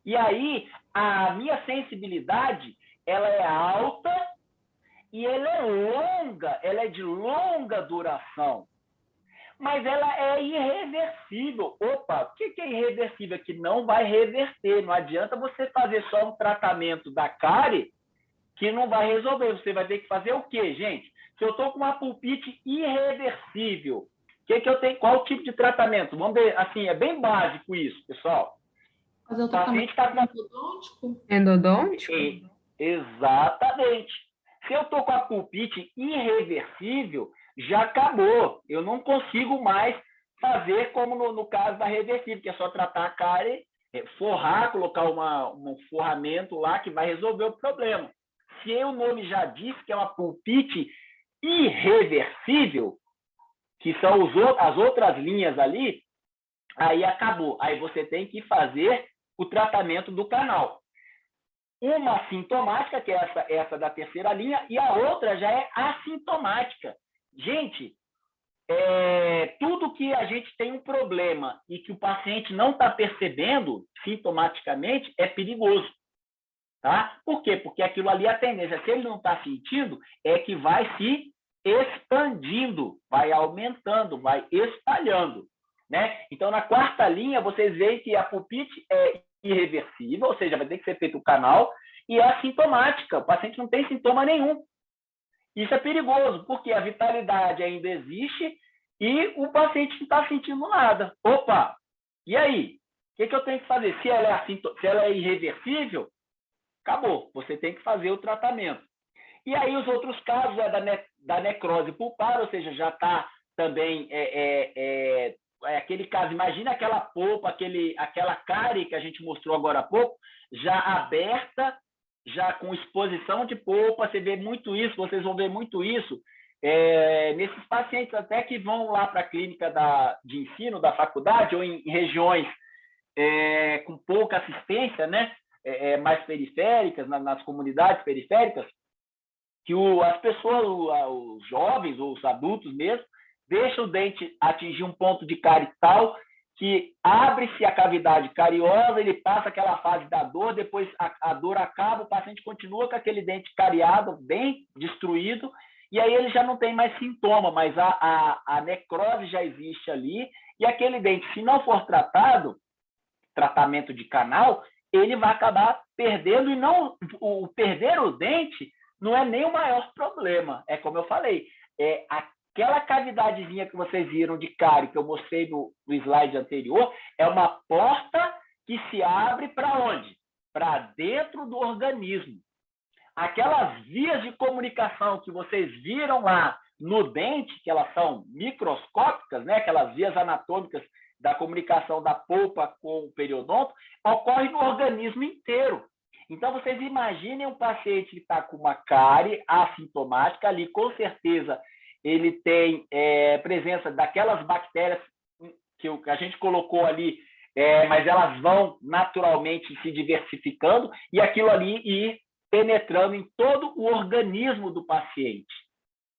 E aí, a minha sensibilidade, ela é alta e ela é longa, ela é de longa duração. Mas ela é irreversível. Opa, o que é irreversível? Que não vai reverter. Não adianta você fazer só um tratamento da cárie que não vai resolver. Você vai ter que fazer o quê, gente? Se eu estou com uma pulpite irreversível, que eu tenho? Qual o tipo de tratamento? Vamos ver, assim, é bem básico isso, pessoal. Fazer o O paciente está com endodôntico? Endodôntico? Exatamente. Se eu estou com a pulpite irreversível, já acabou. Eu não consigo mais fazer como no caso da reversível, que é só tratar a cárie, forrar, colocar um forramento lá que vai resolver o problema. Se o nome já diz que é uma pulpite irreversível, que são as outras linhas ali, aí acabou. Aí você tem que fazer o tratamento do canal. Uma sintomática, que é essa da terceira linha, e a outra já é assintomática. Gente, tudo que a gente tem um problema e que o paciente não está percebendo sintomaticamente é perigoso. Tá? Por quê? Porque aquilo ali, a tendência, se ele não está sentindo, é que vai se expandindo, vai aumentando, vai espalhando. Né? Então, na quarta linha, vocês veem que a pulpite é irreversível, ou seja, vai ter que ser feito o canal, e é assintomática, o paciente não tem sintoma nenhum. Isso é perigoso, porque a vitalidade ainda existe e o paciente não está sentindo nada. Opa, e aí? O que eu tenho que fazer? Se ela é irreversível, acabou, você tem que fazer o tratamento. E aí os outros casos da necrose pulpar, ou seja, já está também aquele caso, imagina aquela polpa, aquela cárie que a gente mostrou agora há pouco, já aberta, já com exposição de polpa, você vê muito isso, vocês vão ver muito isso nesses pacientes até que vão lá para a clínica de ensino da faculdade ou em regiões com pouca assistência, né? Mais periféricas, nas comunidades periféricas, que as pessoas, os jovens ou os adultos mesmo, deixam o dente atingir um ponto de cárie tal que abre-se a cavidade cariosa, ele passa aquela fase da dor, depois a dor acaba, o paciente continua com aquele dente cariado, bem destruído, e aí ele já não tem mais sintoma, mas a necrose já existe ali, e aquele dente, se não for tratamento de canal, ele vai acabar perdendo, e não perder o dente não é nem o maior problema. É como eu falei, aquela cavidadezinha que vocês viram de cárie, que eu mostrei no slide anterior, é uma porta que se abre para onde? Para dentro do organismo. Aquelas vias de comunicação que vocês viram lá no dente, que elas são microscópicas, né? Aquelas vias anatômicas da comunicação da polpa com o periodonto, ocorre no organismo inteiro. Então, vocês imaginem um paciente que está com uma cárie assintomática ali, com certeza ele tem presença daquelas bactérias que a gente colocou ali, mas elas vão naturalmente se diversificando e aquilo ali ir penetrando em todo o organismo do paciente.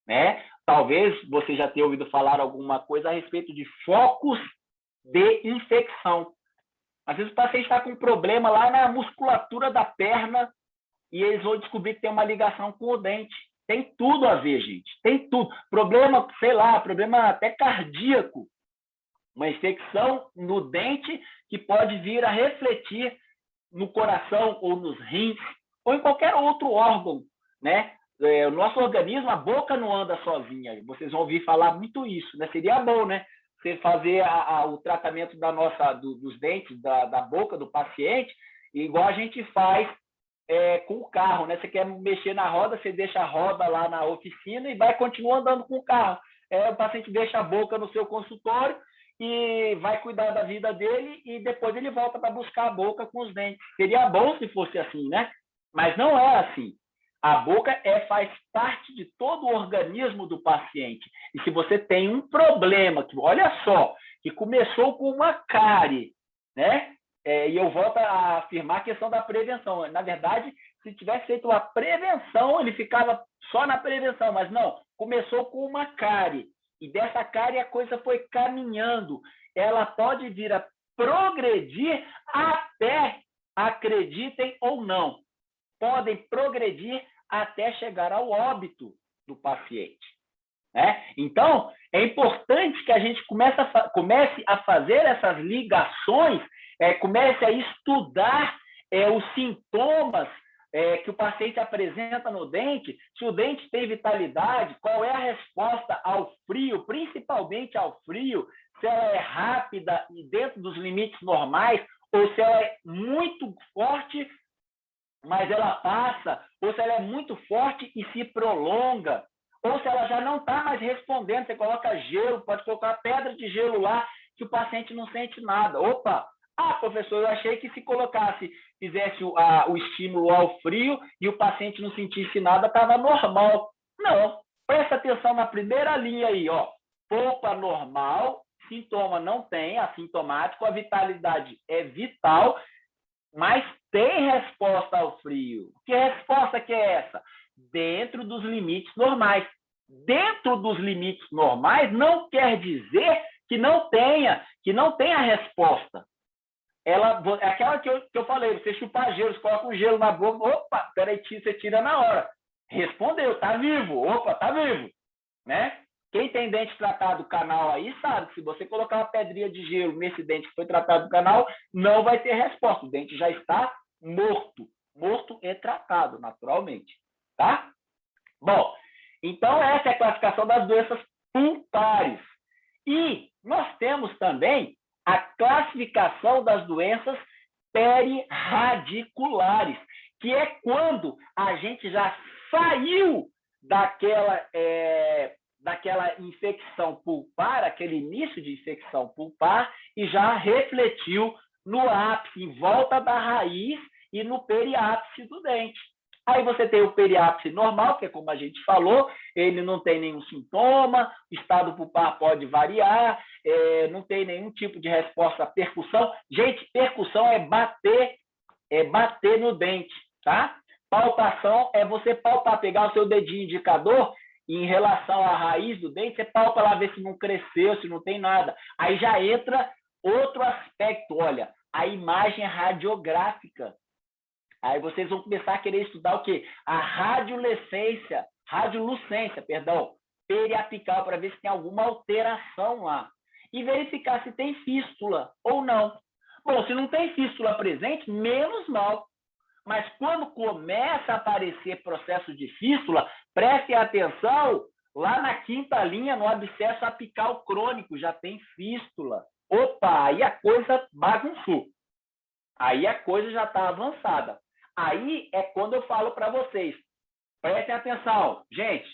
Né? Talvez você já tenha ouvido falar alguma coisa a respeito de focos de infecção. Às vezes o paciente está com um problema lá na musculatura da perna e eles vão descobrir que tem uma ligação com o dente. Tem tudo a ver, gente. Tem tudo. Problema, sei lá, problema até cardíaco. Uma infecção no dente que pode vir a refletir no coração ou nos rins ou em qualquer outro órgão, né? O nosso organismo, a boca não anda sozinha. Vocês vão ouvir falar muito isso, né? Seria bom, né? Você fazer o tratamento dos dentes, da boca do paciente, igual a gente faz com o carro, né? Você quer mexer na roda, você deixa a roda lá na oficina e vai continuar andando com o carro. O paciente deixa a boca no seu consultório e vai cuidar da vida dele e depois ele volta para buscar a boca com os dentes. Seria bom se fosse assim, né? Mas não é assim. A boca faz parte de todo o organismo do paciente. E se você tem um problema, que olha só, que começou com uma cárie, né? E eu volto a afirmar a questão da prevenção. Na verdade, se tivesse feito a prevenção, ele ficava só na prevenção, mas não, começou com uma cárie. E dessa cárie a coisa foi caminhando. Ela pode vir a progredir até, acreditem ou não, podem progredir até chegar ao óbito do paciente. Né? Então, é importante que a gente comece a fazer essas ligações, comece a estudar os sintomas que o paciente apresenta no dente, se o dente tem vitalidade, qual é a resposta ao frio, principalmente ao frio, se ela é rápida e dentro dos limites normais, ou se ela é muito forte, mas ela passa, ou se ela é muito forte e se prolonga, ou se ela já não está mais respondendo, você coloca gelo, pode colocar pedra de gelo lá, que o paciente não sente nada. Opa! Professor, eu achei que se fizesse o estímulo ao frio e o paciente não sentisse nada, estava normal. Não, presta atenção na primeira linha aí, ó. Polpa normal, sintoma não tem, assintomático, a vitalidade é vital, mas tem resposta ao frio. Que resposta que é essa? Dentro dos limites normais. Dentro dos limites normais não quer dizer que não tenha resposta. Ela é aquela que eu falei, você chupar gelo, você coloca um gelo na boca, opa, peraí, você tira na hora. Respondeu, tá vivo, opa, tá vivo. Né? Quem tem dente tratado do canal aí sabe que se você colocar uma pedrinha de gelo nesse dente que foi tratado do canal, não vai ter resposta. O dente já está morto. Morto é tratado, naturalmente. Tá? Bom, então essa é a classificação das doenças pulpares. E nós temos também a classificação das doenças perirradiculares, que é quando a gente já saiu daquela infecção pulpar, aquele início de infecção pulpar, e já refletiu no ápice, em volta da raiz e no periápice do dente. Aí você tem o periápice normal, que é como a gente falou, ele não tem nenhum sintoma, o estado pulpar pode variar, não tem nenhum tipo de resposta à percussão. Gente, percussão é bater no dente, tá? Palpação é você palpar, pegar o seu dedinho indicador e em relação à raiz do dente, você palpa lá, ver se não cresceu, se não tem nada. Aí já entra outro aspecto, olha, a imagem radiográfica. Aí vocês vão começar a querer estudar o quê? A radiolucência, periapical, para ver se tem alguma alteração lá. E verificar se tem fístula ou não. Bom, se não tem fístula presente, menos mal. Mas quando começa a aparecer processo de fístula, prestem atenção, lá na quinta linha, no abscesso apical crônico, já tem fístula. Opa, aí a coisa bagunçou. Aí a coisa já está avançada. Aí é quando eu falo para vocês, prestem atenção, gente,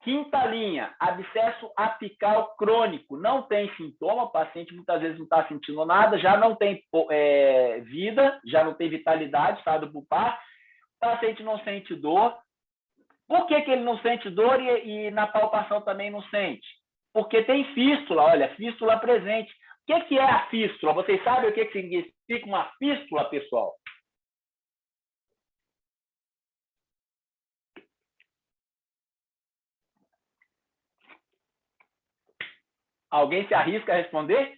quinta linha, abscesso apical crônico, não tem sintoma, o paciente muitas vezes não está sentindo nada, já não tem vida, já não tem vitalidade, estado pulpar, o paciente não sente dor. Por que ele não sente dor e na palpação também não sente? Porque tem fístula, olha, fístula presente. O que é a fístula? Vocês sabem o que significa uma fístula, pessoal? Alguém se arrisca a responder?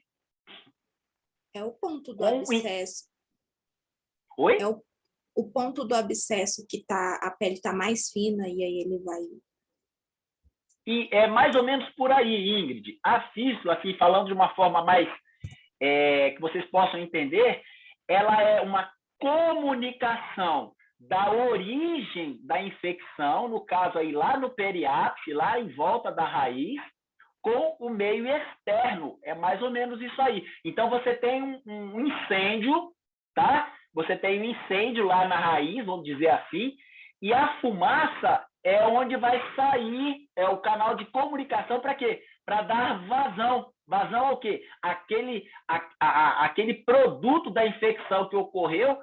É o ponto do abscesso. Oi? É o ponto do abscesso que a pele está mais fina e aí ele vai... E é mais ou menos por aí, Ingrid. A fístula, assim, falando de uma forma mais que vocês possam entender, ela é uma comunicação da origem da infecção, no caso aí lá no periápice, lá em volta da raiz, com o meio externo. É mais ou menos isso aí. Então, você tem um incêndio, tá? Você tem um incêndio lá na raiz, vamos dizer assim, e a fumaça é onde vai sair, é o canal de comunicação para quê? Para dar vazão. Vazão ao quê? Aquele produto da infecção que ocorreu.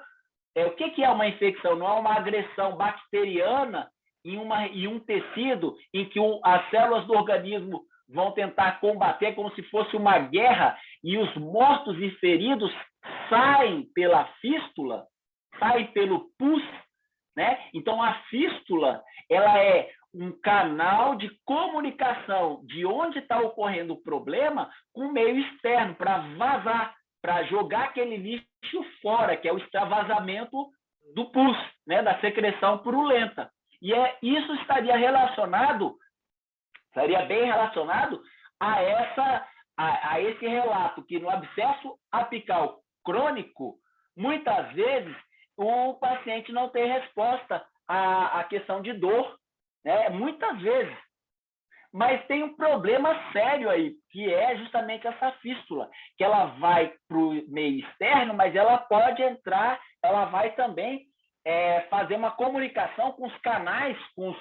O que é uma infecção? Não é uma agressão bacteriana em um tecido em que as células do organismo vão tentar combater como se fosse uma guerra e os mortos e feridos saem pela fístula, saem pelo pus, né? Então, a fístula, ela é um canal de comunicação de onde está ocorrendo o problema com o meio externo, para vazar, para jogar aquele lixo fora, que é o extravasamento do pus, né? Da secreção purulenta. E isso estaria bem relacionado a esse relato, que no abscesso apical crônico, muitas vezes, o paciente não tem resposta à questão de dor, né? Muitas vezes. Mas tem um problema sério aí, que é justamente essa fístula, que ela vai para o meio externo, mas ela pode entrar, ela vai também fazer uma comunicação com os canais, com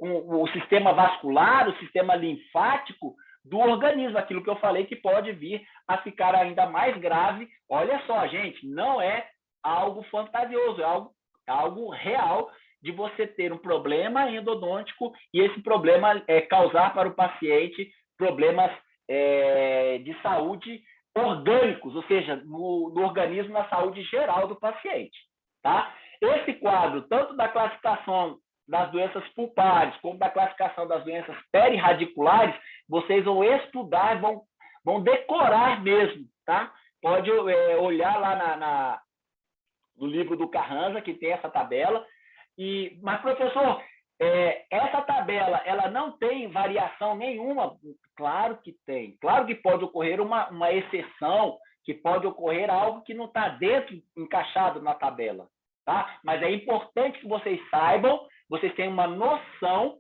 o sistema vascular, o sistema linfático do organismo, aquilo que eu falei que pode vir a ficar ainda mais grave. Olha só, gente, não é algo fantasioso, é algo real de você ter um problema endodôntico e esse problema causar para o paciente problemas de saúde orgânicos, ou seja, no organismo, na saúde geral do paciente. Tá? Esse quadro, tanto da classificação das doenças pulpares, como da classificação das doenças perirradiculares, vocês vão estudar, vão decorar mesmo, tá? Pode olhar lá no livro do Carranza, que tem essa tabela. Mas, professor, essa tabela, ela não tem variação nenhuma? Claro que tem. Claro que pode ocorrer uma exceção, que pode ocorrer algo que não está encaixado na tabela. Tá? Mas é importante que vocês saibam, vocês tenham uma noção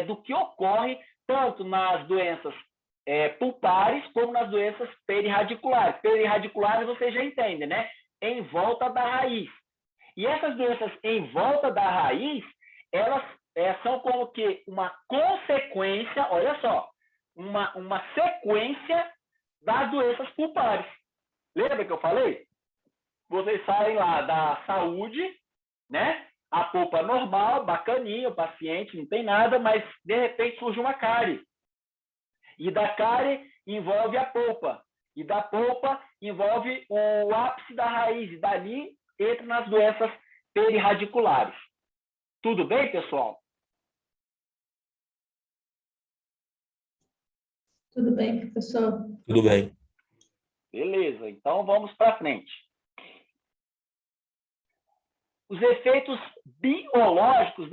do que ocorre tanto nas doenças pulpares como nas doenças perirradiculares. Perirradiculares vocês já entendem, né? Em volta da raiz. E essas doenças em volta da raiz, elas são como que uma consequência, olha só, uma sequência das doenças pulpares. Lembra que eu falei? Vocês saem lá da saúde, né? A polpa normal, bacaninha, o paciente não tem nada, mas de repente surge uma cárie. E da cárie envolve a polpa. E da polpa envolve o ápice da raiz. E dali entra nas doenças perirradiculares. Tudo bem, pessoal? Tudo bem, professor? Tudo bem. Beleza, então vamos para frente. Os efeitos biológicos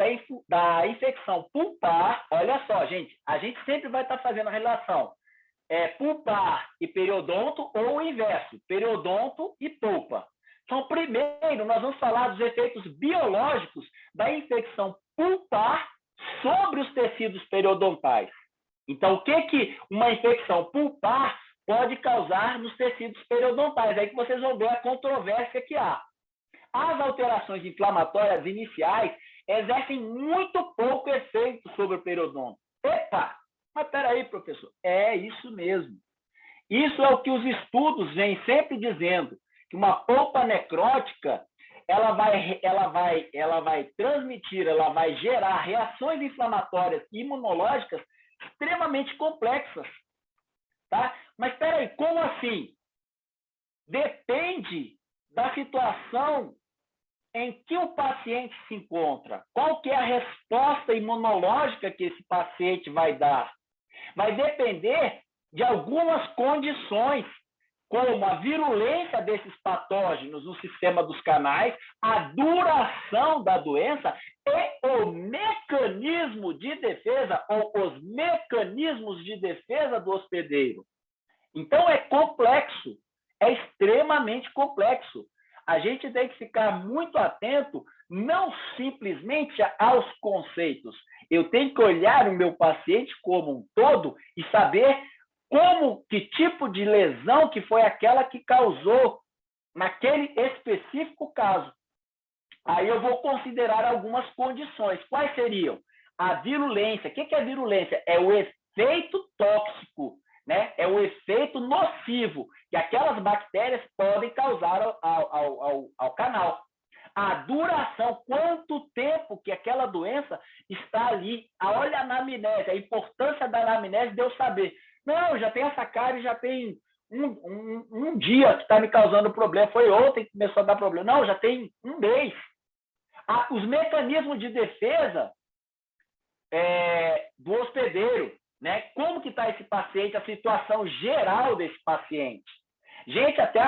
da infecção pulpar, olha só, gente, a gente sempre vai estar fazendo a relação pulpar e periodonto ou o inverso, periodonto e polpa. Então, primeiro, nós vamos falar dos efeitos biológicos da infecção pulpar sobre os tecidos periodontais. Então, o que uma infecção pulpar pode causar nos tecidos periodontais? Aí que vocês vão ver a controvérsia que há. As alterações inflamatórias iniciais exercem muito pouco efeito sobre o periodonto. Epa! Mas peraí, professor. É isso mesmo. Isso é o que os estudos vêm sempre dizendo, que uma polpa necrótica ela vai transmitir, ela vai gerar reações inflamatórias e imunológicas extremamente complexas. Tá? Mas peraí, como assim? Depende da situação em que o paciente se encontra. Qual que é a resposta imunológica que esse paciente vai dar? Vai depender de algumas condições, como a virulência desses patógenos no sistema dos canais, a duração da doença e o mecanismo de defesa ou os mecanismos de defesa do hospedeiro. Então, é complexo, é extremamente complexo. A gente tem que ficar muito atento, não simplesmente aos conceitos. Eu tenho que olhar o meu paciente como um todo e saber que tipo de lesão que foi aquela que causou naquele específico caso. Aí eu vou considerar algumas condições. Quais seriam? A virulência. O que é virulência? É o efeito tóxico, né? É o efeito nocivo que aquelas bactérias podem causar ao canal. A duração, quanto tempo que aquela doença está ali. Olha a anamnese, a importância da anamnese de eu saber. Não, já tem essa cárie, já tem um dia que está me causando problema. Foi ontem que começou a dar problema. Não, já tem um mês. Os mecanismos de defesa do hospedeiro, né? Como que está esse paciente, a situação geral desse paciente. Gente, até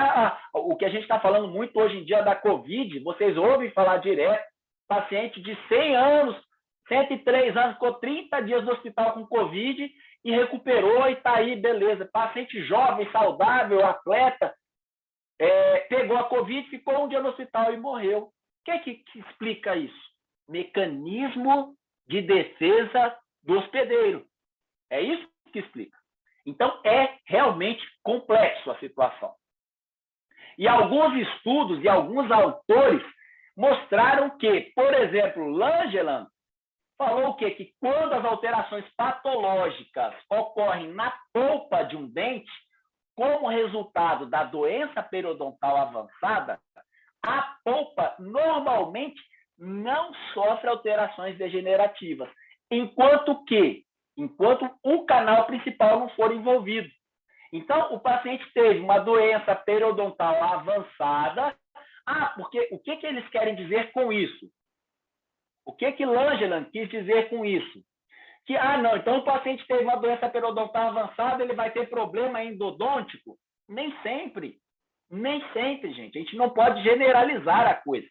o que a gente está falando muito hoje em dia da Covid, vocês ouvem falar direto, paciente de 100 anos, 103 anos, ficou 30 dias no hospital com Covid e recuperou e está aí, beleza. Paciente jovem, saudável, atleta, pegou a Covid, ficou um dia no hospital e morreu. que explica isso? Mecanismo de defesa do hospedeiro. É isso que explica. Então, é realmente complexo a situação. E alguns estudos e alguns autores mostraram que, por exemplo, Langeland falou o quê? Que quando as alterações patológicas ocorrem na polpa de um dente, como resultado da doença periodontal avançada, a polpa normalmente não sofre alterações degenerativas, enquanto o canal principal não for envolvido. Então, o paciente teve uma doença periodontal avançada. Porque o que eles querem dizer com isso? O que Langeland quis dizer com isso? Que, não, então o paciente teve uma doença periodontal avançada, ele vai ter problema endodôntico? Nem sempre. Nem sempre, gente. A gente não pode generalizar a coisa.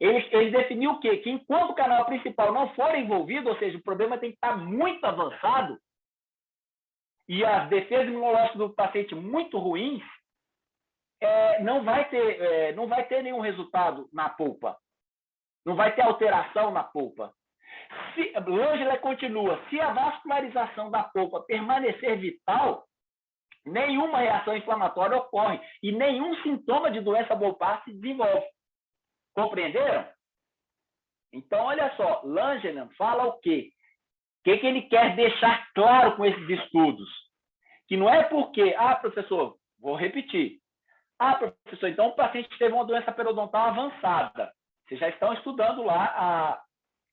Ele definiu o quê? Que enquanto o canal principal não for envolvido, ou seja, o problema tem que estar muito avançado, e as defesas imunológicas do paciente muito ruins, não vai ter nenhum resultado na polpa. Não vai ter alteração na polpa. Langeland continua, se a vascularização da polpa permanecer vital, nenhuma reação inflamatória ocorre e nenhum sintoma de doença bulbar se desenvolve. Compreenderam? Então, olha só, Langeland fala o quê? O que ele quer deixar claro com esses estudos? Que não é porque, professor, vou repetir. Professor, então o paciente teve uma doença periodontal avançada. Vocês já estão estudando lá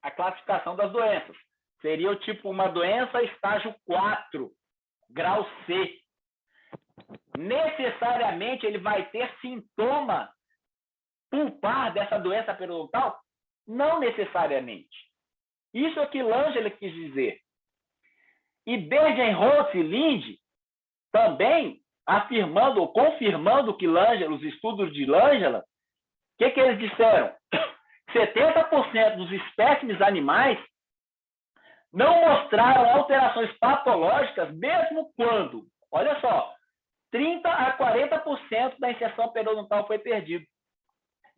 a classificação das doenças. Seria o tipo uma doença estágio 4, grau C. Necessariamente ele vai ter sintoma pulpar dessa doença periodontal? Não necessariamente. Isso é o que Langeland quis dizer. E Bergenholtz e Linde também afirmando ou confirmando que os estudos de Langeland, o que eles disseram? 70% dos espécimes animais não mostraram alterações patológicas, mesmo quando, olha só, 30% a 40% da inserção periodontal foi perdido.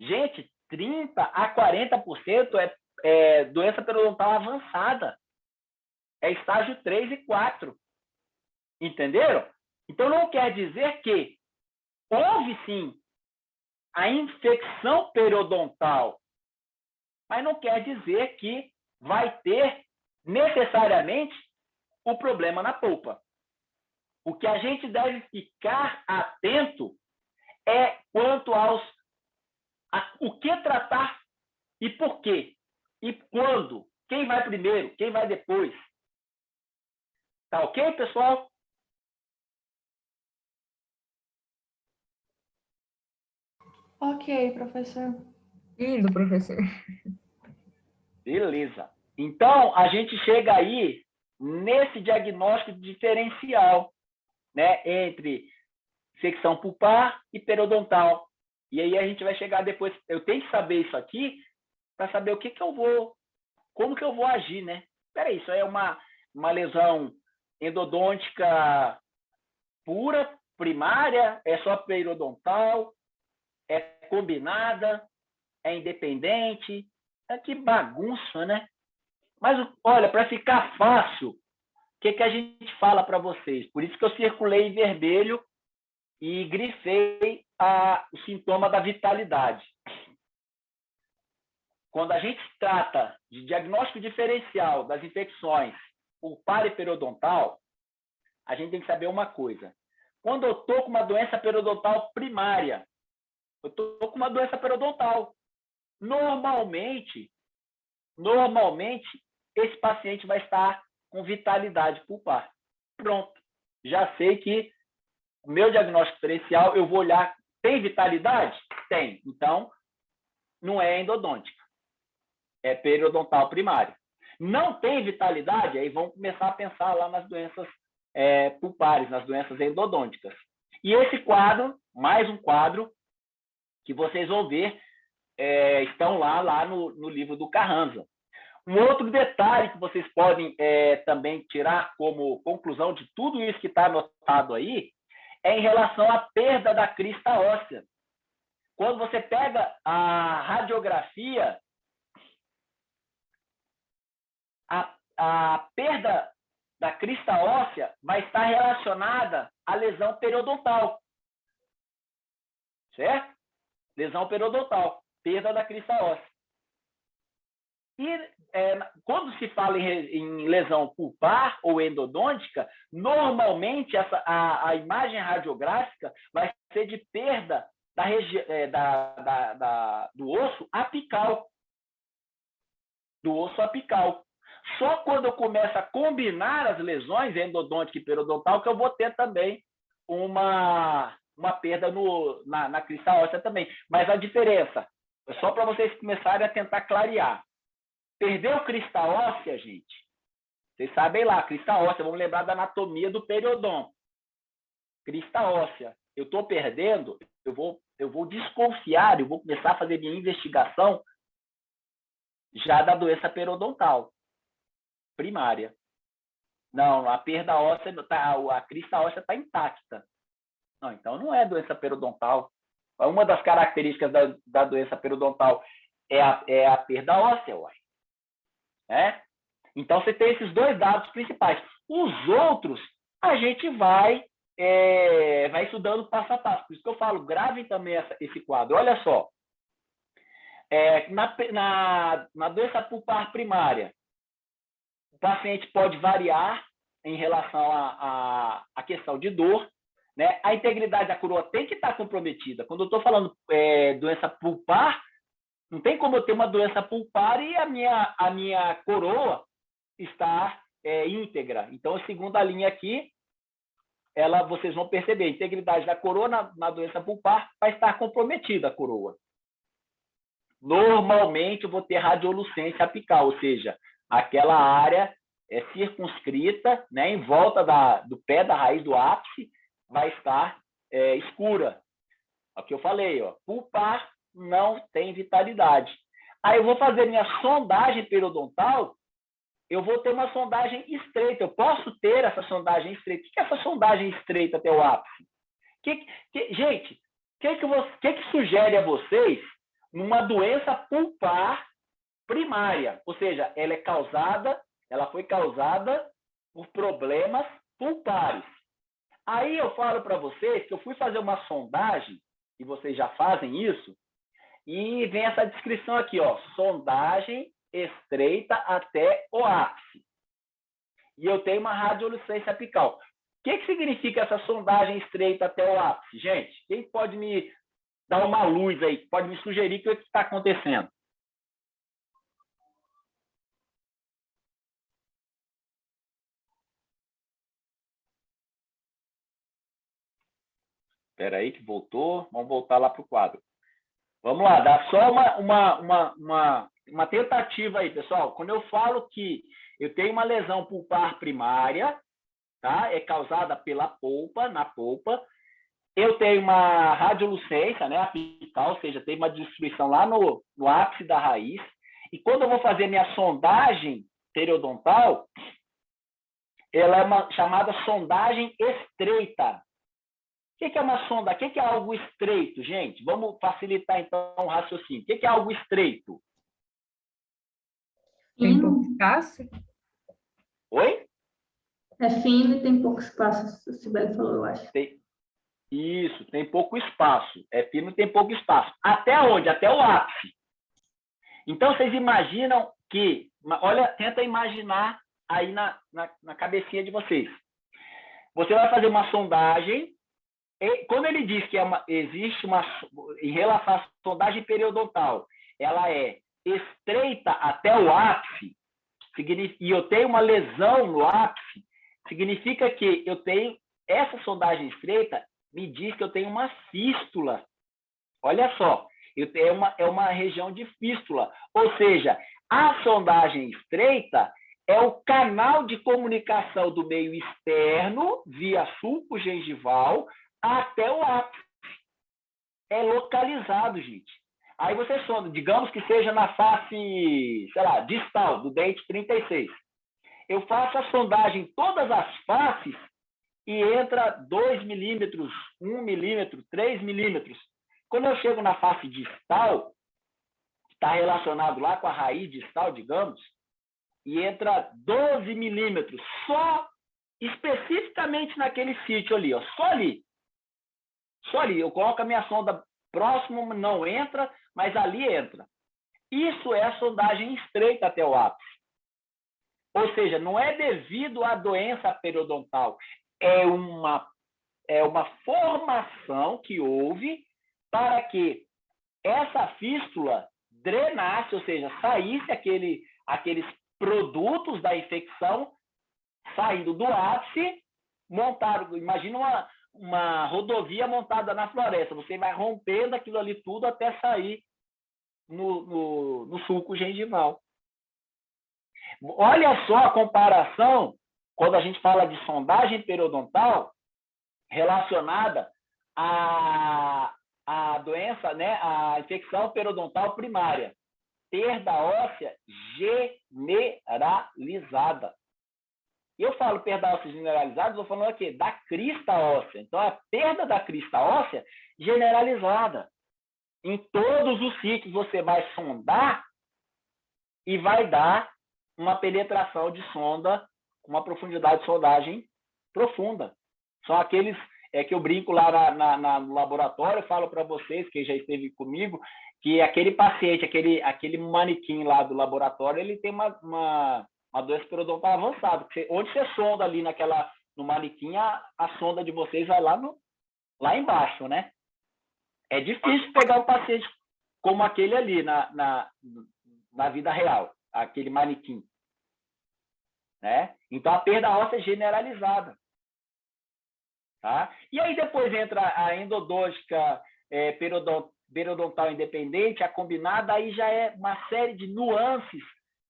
Gente, 30% a 40% é doença periodontal avançada. É estágio 3 e 4. Entenderam? Então, não quer dizer que houve, sim, a infecção periodontal, mas não quer dizer que vai ter, necessariamente, o problema na polpa. O que a gente deve ficar atento é quanto o que tratar e por quê. E quando. Quem vai primeiro, quem vai depois. Tá ok, pessoal? Ok, professor. Lindo, professor. Beleza. Então, a gente chega aí nesse diagnóstico diferencial, né, entre secção pulpar e periodontal. E aí a gente vai chegar depois. Eu tenho que saber isso aqui para saber como que eu vou agir, né? Peraí, isso aí é uma lesão endodôntica pura, primária, é só periodontal, é combinada, é independente. Que bagunça, né? Mas, olha, para ficar fácil, o que a gente fala para vocês? Por isso que eu circulei em vermelho e grifei o sintoma da vitalidade. Quando a gente trata de diagnóstico diferencial das infecções pulpar e periodontal, a gente tem que saber uma coisa. Quando eu estou com uma doença periodontal primária, eu estou com uma doença periodontal. Normalmente, esse paciente vai estar com vitalidade pulpar. Pronto. Já sei que o meu diagnóstico diferencial, eu vou olhar, tem vitalidade? Tem. Então, não é endodôntica. É periodontal primária. Não tem vitalidade? Aí vamos começar a pensar lá nas doenças pulpares, nas doenças endodônticas. E esse quadro, mais um quadro, que vocês vão ver, estão lá no livro do Carranza. Um outro detalhe que vocês podem também tirar como conclusão de tudo isso que está anotado aí é em relação à perda da crista óssea. quando você pega a radiografia, a perda da crista óssea vai estar relacionada à lesão periodontal. Certo? Lesão periodontal, perda da crista óssea. E quando se fala em lesão pulpar ou endodôntica, normalmente a imagem radiográfica vai ser de perda do osso apical. Do osso apical. Só quando eu começo a combinar as lesões endodôntica e periodontal que eu vou ter também uma perda na crista óssea também. Mas a diferença, é só para vocês começarem a tentar clarear. Perdeu crista óssea, gente? Vocês sabem lá, crista óssea, vamos lembrar da anatomia do periodonto. Crista óssea. Eu estou perdendo, eu vou desconfiar, eu vou começar a fazer minha investigação já da doença periodontal primária. Não, a perda óssea, a crista óssea está intacta. Não, então não é doença periodontal. Uma das características da doença periodontal é a perda óssea, uai. Então, você tem esses dois dados principais. Os outros, a gente vai estudando passo a passo. Por isso que eu falo, gravem também esse quadro. Olha só. Na doença pulpar primária, o paciente pode variar em relação à questão de dor, né? A integridade da coroa tem que estar comprometida. Quando eu estou falando doença pulpar, não tem como eu ter uma doença pulpar e a minha coroa estar íntegra. Então, a segunda linha aqui, vocês vão perceber, a integridade da coroa na doença pulpar vai estar comprometida a coroa. Normalmente, eu vou ter radiolucência apical, ou seja, aquela área circunscrita, né, em volta do pé da raiz do ápice, vai estar escura. É o que eu falei, ó, pulpar não tem vitalidade. Aí eu vou fazer minha sondagem periodontal, eu vou ter uma sondagem estreita. Eu posso ter essa sondagem estreita. O que é essa sondagem estreita até o ápice? Gente, o que sugere a vocês numa doença pulpar primária? Ou seja, ela foi causada por problemas pulpares. Aí eu falo para vocês que eu fui fazer uma sondagem, e vocês já fazem isso, e vem essa descrição aqui, ó, sondagem estreita até o ápice. E eu tenho uma radiolucência apical. O que significa essa sondagem estreita até o ápice, gente? Quem pode me dar uma luz aí? Pode me sugerir o que está acontecendo? Espera aí que voltou. Vamos voltar lá para o quadro. Vamos lá, dá só uma tentativa aí, pessoal. Quando eu falo que eu tenho uma lesão pulpar primária, tá? É causada pela polpa, na polpa. Eu tenho uma radiolucência, né, apical, ou seja, tem uma destruição lá no ápice da raiz. E quando eu vou fazer minha sondagem periodontal, ela é uma chamada sondagem estreita. O que é uma sonda? O que é algo estreito, gente? Vamos facilitar, então, o raciocínio. O que é algo estreito? Tem pouco espaço? Oi? É fino e tem pouco espaço, a Sibeli falou, eu acho. Isso, tem pouco espaço. É fino e tem pouco espaço. Até onde? Até o ápice. Então, vocês imaginam que... Olha, tenta imaginar aí na cabecinha de vocês. Você vai fazer uma sondagem. Quando ele diz que existe uma... Em relação à sondagem periodontal, ela é estreita até o ápice, e eu tenho uma lesão no ápice, significa que eu tenho... Essa sondagem estreita me diz que eu tenho uma fístula. Olha só, é uma região de fístula. Ou seja, a sondagem estreita é o canal de comunicação do meio externo, via sulco gengival, até o ápice. É localizado, gente. Aí você sonda, digamos que seja na face, sei lá, distal, do dente 36. Eu faço a sondagem em todas as faces e entra 2 milímetros, 1 milímetro, 3 milímetros. Quando eu chego na face distal, está relacionado lá com a raiz distal, digamos, e entra 12 milímetros, só especificamente naquele sítio ali, ó, só ali. Só ali. Eu coloco a minha sonda próximo, não entra, mas ali entra. Isso é a sondagem estreita até o ápice. Ou seja, não é devido à doença periodontal, é uma formação que houve para que essa fístula drenasse, ou seja, saísse aqueles produtos da infecção saindo do ápice, montaram, imagina uma rodovia montada na floresta, você vai rompendo aquilo ali tudo até sair no sulco gengival. Olha só a comparação quando a gente fala de sondagem periodontal relacionada à doença, né, à infecção periodontal primária. Perda óssea generalizada. Eu falo perda óssea generalizada, estou falando aqui da crista óssea. Então, a perda da crista óssea generalizada. Em todos os sítios você vai sondar e vai dar uma penetração de sonda, uma profundidade de sondagem profunda. São aqueles que eu brinco lá no laboratório, eu falo para vocês, quem já esteve comigo, que aquele paciente, aquele manequim lá do laboratório, ele tem uma doença periodontal avançada. Onde você sonda ali no manequim, a sonda de vocês vai lá embaixo, né? É difícil pegar um paciente como aquele ali na vida real, aquele manequim. Né? Então, a perda óssea é generalizada. Tá? E aí depois entra a endodôntica periodontal independente, a combinada, aí já é uma série de nuances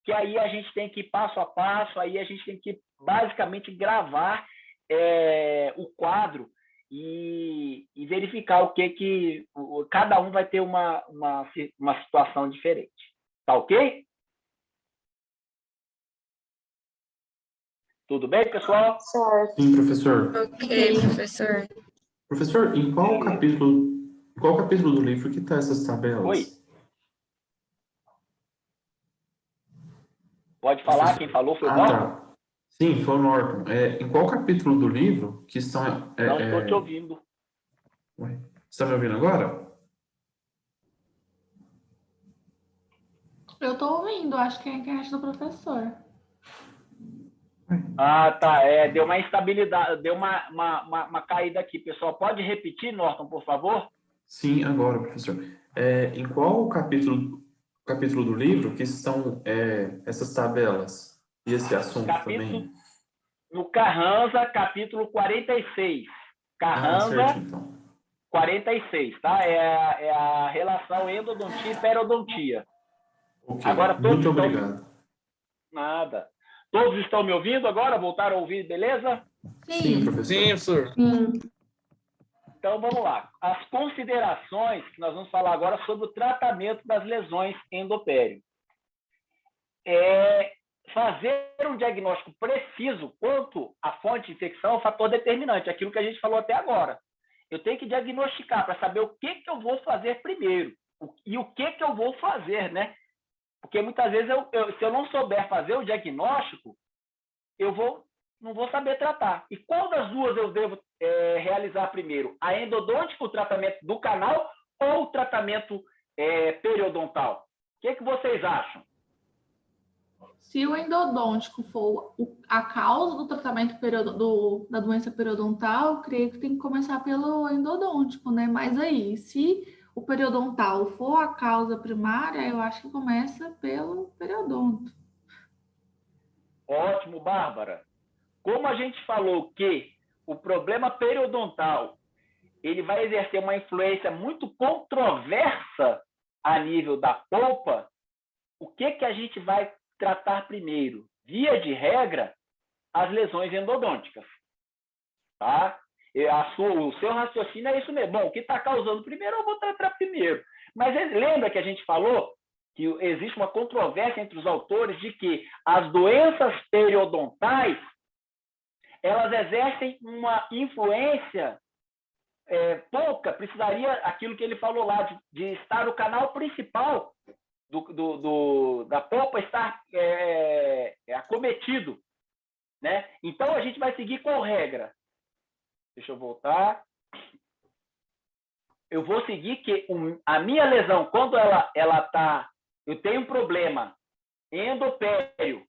que aí a gente tem que ir passo a passo, aí a gente tem que basicamente gravar o quadro e verificar o que cada um vai ter uma situação diferente. Tá ok? Tudo bem, pessoal? Certo. Sim, professor. Ok, professor. Professor, em qual capítulo do livro que está essas tabelas? Oi. Pode falar, Professor. quem falou foi o Norton? Norton? Tá. Sim, foi o Norton. Em qual capítulo do livro que estão... Não estou te ouvindo. Ué, você está me ouvindo agora? Eu tô ouvindo, acho que é a internet do professor. Ah, tá. Deu uma instabilidade, deu uma caída aqui. Pessoal, pode repetir, Norton, por favor? Sim, agora, professor. Em qual capítulo do livro que estão essas tabelas e esse assunto também? No Carranza, capítulo 46. Carranza, certo, então. 46, tá? É a relação endodontia e periodontia. Ok, Agora, muito obrigado. Nada. Todos estão me ouvindo agora? Voltaram a ouvir, beleza? Sim, professor. Sim, professor. Então, vamos lá. As considerações que nós vamos falar agora sobre o tratamento das lesões endopério. Fazer um diagnóstico preciso quanto à fonte de infecção é um fator determinante, aquilo que a gente falou até agora. Eu tenho que diagnosticar para saber o que eu vou fazer primeiro e o que eu vou fazer, né? Porque muitas vezes, se eu não souber fazer o diagnóstico, não vou saber tratar. E qual das duas eu devo realizar primeiro? A endodôntica, o tratamento do canal, ou o tratamento periodontal? O que vocês acham? Se o endodôntico for a causa do tratamento da doença periodontal, eu creio que tem que começar pelo endodôntico, né? Mas aí, se o periodontal for a causa primária, eu acho que começa pelo periodonto. Ótimo, Bárbara. Como a gente falou que o problema periodontal ele vai exercer uma influência muito controversa a nível da polpa, o que a gente vai tratar primeiro? Via de regra, as lesões endodônticas. Tá? O seu raciocínio é isso mesmo. Bom, o que está causando primeiro, eu vou tratar primeiro. Mas lembra que a gente falou que existe uma controvérsia entre os autores de que as doenças periodontais elas exercem uma influência pouca, precisaria, aquilo que ele falou lá, de estar no canal principal da polpa estar acometido, né? Então, a gente vai seguir qual regra? Deixa eu voltar. Eu vou seguir que a minha lesão, quando ela tá, eu tenho um problema endopério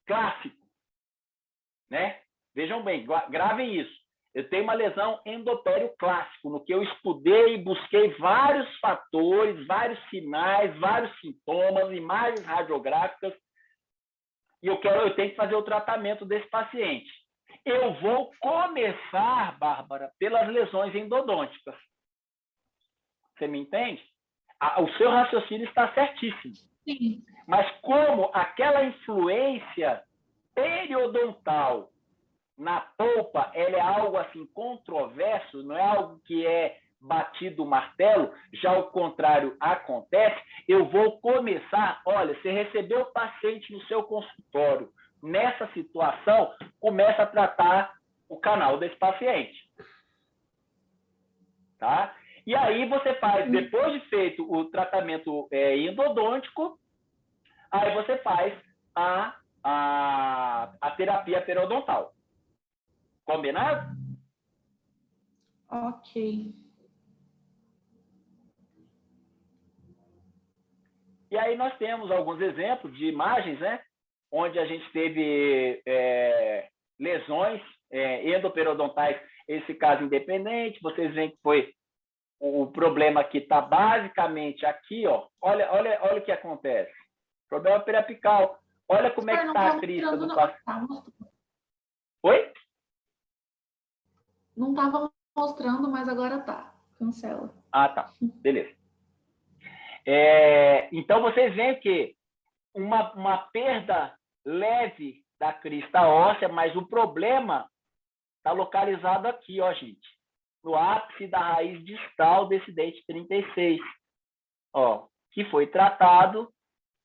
clássico, né? Vejam bem, gravem isso. Eu tenho uma lesão endopério clássico, no que eu estudei e busquei vários fatores, vários sinais, vários sintomas, imagens radiográficas, e eu tenho que fazer o tratamento desse paciente. Eu vou começar, Bárbara, pelas lesões endodônticas. Você me entende? O seu raciocínio está certíssimo. Sim. Mas como aquela influência periodontal na polpa, ela é algo assim controverso, não é algo que é batido o martelo, já o contrário acontece, eu vou começar, olha, você recebeu o paciente no seu consultório, nessa situação, começa a tratar o canal desse paciente. Tá? E aí você faz, depois de feito o tratamento endodôntico, aí você faz a terapia periodontal. Combinado? Ok. E aí nós temos alguns exemplos de imagens, né? Onde a gente teve lesões endoperiodontais, esse caso independente, vocês veem que foi o problema que está basicamente aqui, ó. Olha o que acontece. Problema periapical. Olha como é que está a crista do paciente. Oi? Não estava mostrando, mas agora tá. Cancela. Ah, tá. Beleza. Então, vocês veem que uma perda leve da crista óssea, mas o problema está localizado aqui, ó, gente. No ápice da raiz distal desse dente 36. Ó, que foi tratado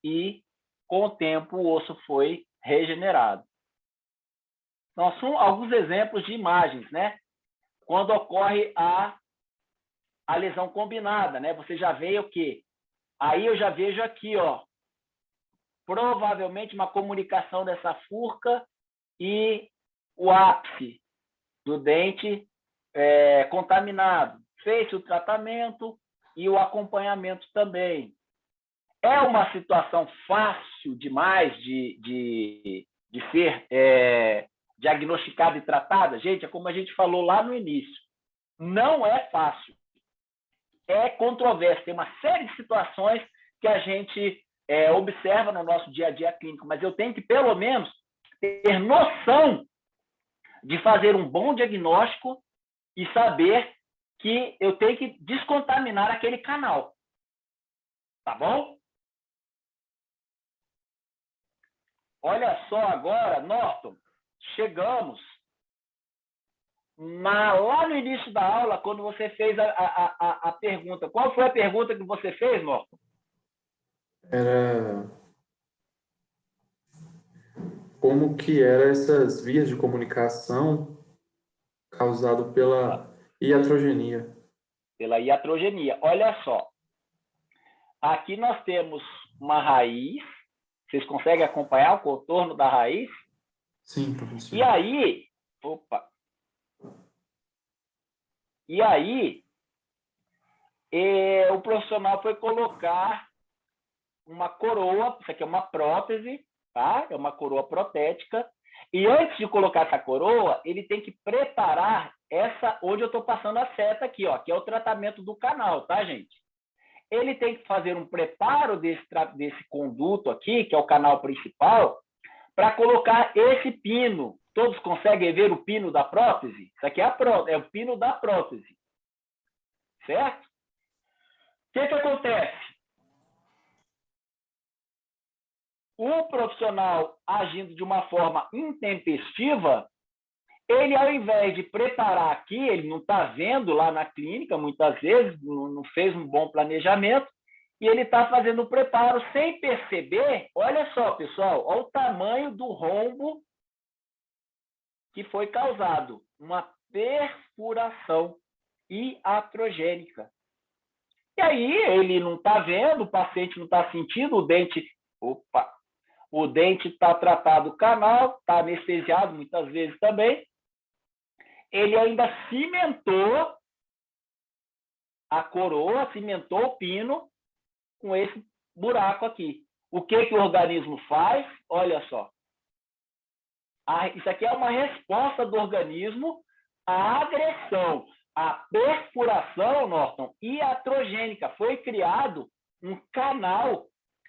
e, com o tempo, o osso foi regenerado. Então, são alguns exemplos de imagens, né? Quando ocorre a lesão combinada, né? Você já vê o quê? Aí eu já vejo aqui, ó, provavelmente uma comunicação dessa furca e o ápice do dente contaminado. Fez o tratamento e o acompanhamento também. É uma situação fácil demais de ser diagnosticada e tratada? Gente, é como a gente falou lá no início. Não é fácil. É controverso. Tem uma série de situações que a gente observa no nosso dia a dia clínico, mas eu tenho que, pelo menos, ter noção de fazer um bom diagnóstico e saber que eu tenho que descontaminar aquele canal. Tá bom? Olha só agora, Norton, chegamos lá no início da aula, quando você fez a pergunta. Qual foi a pergunta que você fez, Norton? Era como que eram essas vias de comunicação causado pela iatrogenia. Pela iatrogenia. Olha só. Aqui nós temos uma raiz. Vocês conseguem acompanhar o contorno da raiz? Sim, professor. E aí... Opa! E aí, o profissional foi colocar uma coroa, isso aqui é uma prótese, tá? É uma coroa protética. E antes de colocar essa coroa, ele tem que preparar essa, onde eu estou passando a seta aqui, ó, que é o tratamento do canal, tá, gente? Ele tem que fazer um preparo desse conduto aqui, que é o canal principal, para colocar esse pino. Todos conseguem ver o pino da prótese? Isso aqui é o pino da prótese. Certo? O que acontece? O profissional agindo de uma forma intempestiva, ele, ao invés de preparar aqui, ele não está vendo lá na clínica, muitas vezes, não fez um bom planejamento, e ele está fazendo o preparo sem perceber. Olha só, pessoal, olha o tamanho do rombo que foi causado. Uma perfuração iatrogênica. E aí ele não está vendo, o paciente não está sentindo, o dente está tratado o canal, está anestesiado muitas vezes também. Ele ainda cimentou a coroa, cimentou o pino com esse buraco aqui. O que o organismo faz? Olha só. Isso aqui é uma resposta do organismo à agressão, à perfuração, Norton, iatrogênica. Foi criado um canal,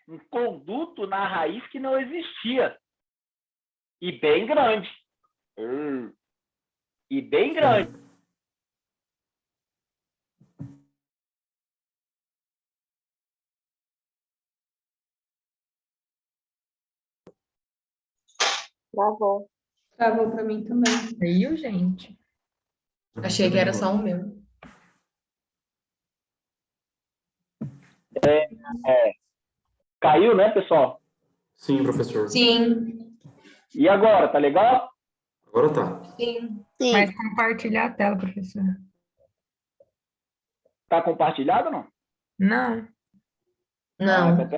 um conduto na raiz que não existia. E bem grande. E bem grande. Travou. Travou para mim também. Aí, gente. Achei que era só o meu. Caiu, né, pessoal? Sim, professor. Sim, E agora, tá legal? Agora tá. sim. Sim. Mas compartilhar a tela, professor. Tá compartilhado ou não? Não. Então,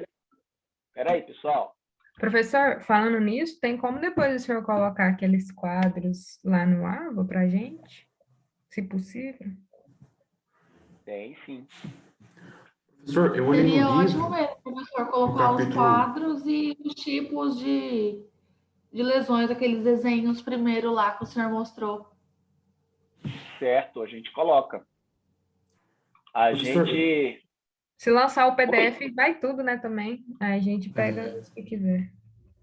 peraí, pessoal. Professor, falando nisso, tem como depois o senhor colocar aqueles quadros lá no Ava pra gente? Se possível. Tem sim. Professor, eu olhei Seria no ótimo livro, mesmo, professor, colocar os capítulo- quadros e os tipos de lesões, aqueles desenhos primeiro lá que o senhor mostrou. Certo, a gente coloca. A Professor, gente... Se lançar o PDF, vai tudo, né, também. Aí a gente pega É. se quiser.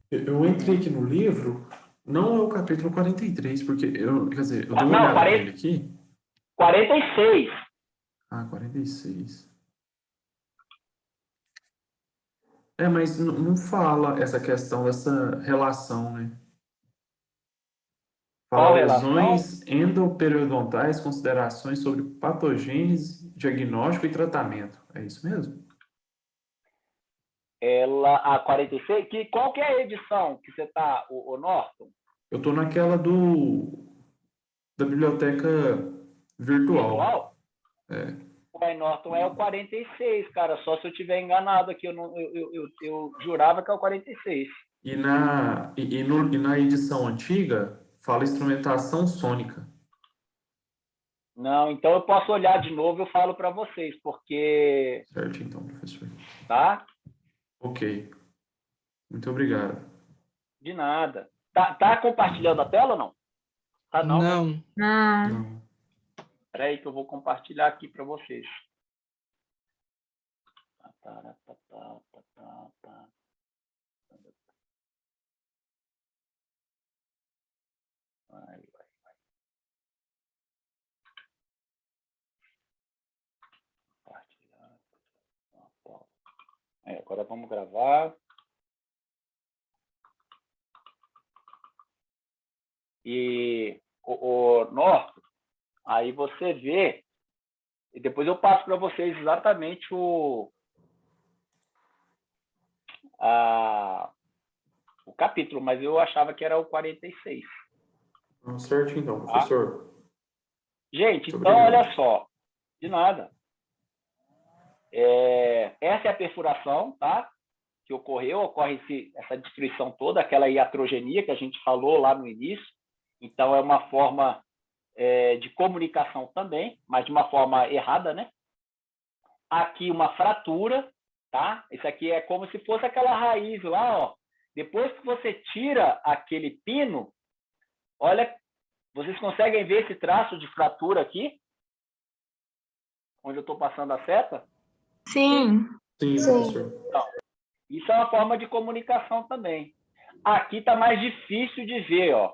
eu entrei aqui no livro, não é o capítulo 43, porque quer dizer, eu dei uma Não, olhada 40. nele aqui. 46. 46. Mas não fala essa questão dessa relação, né? Fala Qual relação? lesões endoperiodontais, considerações sobre patogênese, diagnóstico e tratamento. É isso mesmo? A 46. Qual que é a edição que você está, o Norton? Eu estou naquela da biblioteca virtual. O Norton é o 46, cara. Só se eu tiver enganado aqui. Eu jurava que é o 46. E na edição antiga, fala instrumentação sônica. Não, então eu posso olhar de novo e eu falo para vocês, porque... Certo, então, professor. Tá? Ok. Muito obrigado. De nada. Tá compartilhando a tela ou não? Tá não, né? Não. Não. Não. Espera aí que eu vou compartilhar aqui para vocês. Vai. Compartilhar. Agora vamos gravar. E o Norton, aí você vê, e depois eu passo para vocês exatamente o capítulo, mas eu achava que era o 46. Certo, então, professor. Gente, Muito então, obrigado. olha só, de nada. Essa é a perfuração, tá? Que ocorre essa destruição toda, aquela iatrogenia que a gente falou lá no início. Então, é uma forma de comunicação também, mas de uma forma errada, né? Aqui uma fratura, tá? Isso aqui é como se fosse aquela raiz lá, ó. Depois que você tira aquele pino, olha, vocês conseguem ver esse traço de fratura aqui? Onde eu estou passando a seta? Sim. Sim, professor. Isso é uma forma de comunicação também. Aqui está mais difícil de ver, ó.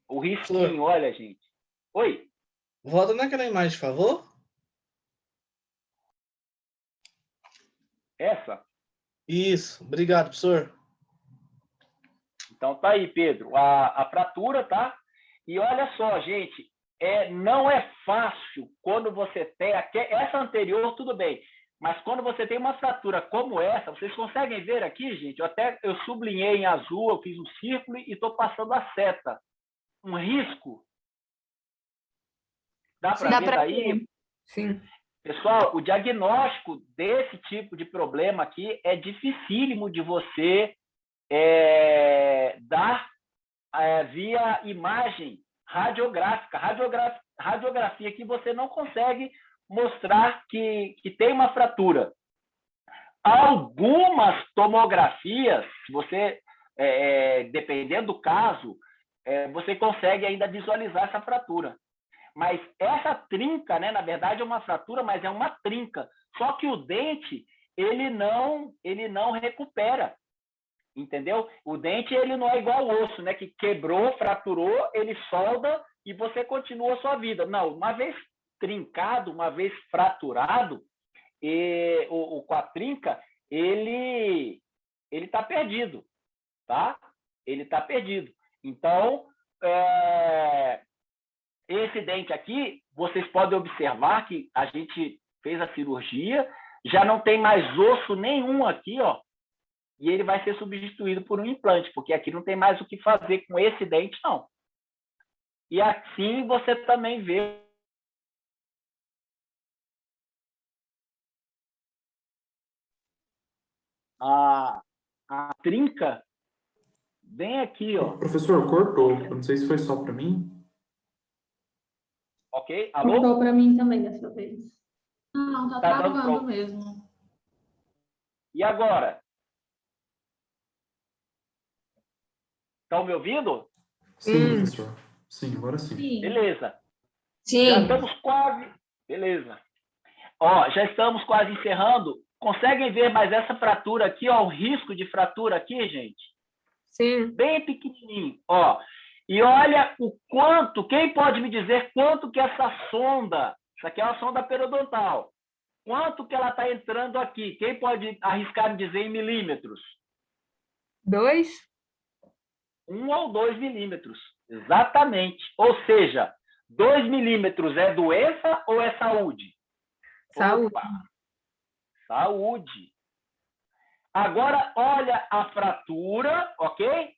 O risquinho, olha, gente. Oi? Volta naquela imagem, por favor. Essa? Isso. Obrigado, professor. Então tá aí, Pedro. A fratura, tá? E olha só, gente, não é fácil quando você tem... Essa anterior, tudo bem. Mas quando você tem uma fratura como essa, vocês conseguem ver aqui, gente? Eu sublinhei em azul, eu fiz um círculo e estou passando a seta. Um risco. Dá Sim, para Dá ver pra daí? ver. Sim. Pessoal, o diagnóstico desse tipo de problema aqui é dificílimo de você dar via imagem radiográfica. Radiografia que você não consegue mostrar que tem uma fratura. Algumas tomografias, se você, dependendo do caso, você consegue ainda visualizar essa fratura. Mas essa trinca, né, na verdade, é uma fratura, mas é uma trinca. Só que o dente, ele não recupera. Entendeu? O dente, ele não é igual ao osso, né? Que quebrou, fraturou, ele solda e você continua a sua vida. Não, uma vez trincado, uma vez fraturado, com a trinca, ele está perdido, tá? Ele está perdido. Então, esse dente aqui, vocês podem observar que a gente fez a cirurgia, já não tem mais osso nenhum aqui, ó, e ele vai ser substituído por um implante, porque aqui não tem mais o que fazer com esse dente, não. E assim você também vê a trinca bem aqui, ó. Professor, cortou. Eu não sei se foi só para mim. Ok? Alô? Cortou para mim também dessa vez. Não, tá Tá dando travando problema. mesmo. E agora? Estão me ouvindo? Sim, professor. Sim, agora sim. Sim. Beleza. Já Sim, estamos quase... Beleza. Ó, já estamos quase encerrando. Conseguem ver mais essa fratura aqui, ó, o risco de fratura aqui, gente? Sim. Bem pequenininho, ó. E olha o quanto, quem pode me dizer quanto que essa sonda, isso aqui é uma sonda periodontal, quanto que ela está entrando aqui? Quem pode arriscar me dizer em milímetros? 2? 1 ou 2 milímetros, exatamente. Ou seja, 2 milímetros é doença ou é saúde? Saúde. Opa, saúde. Agora, olha a fratura, ok?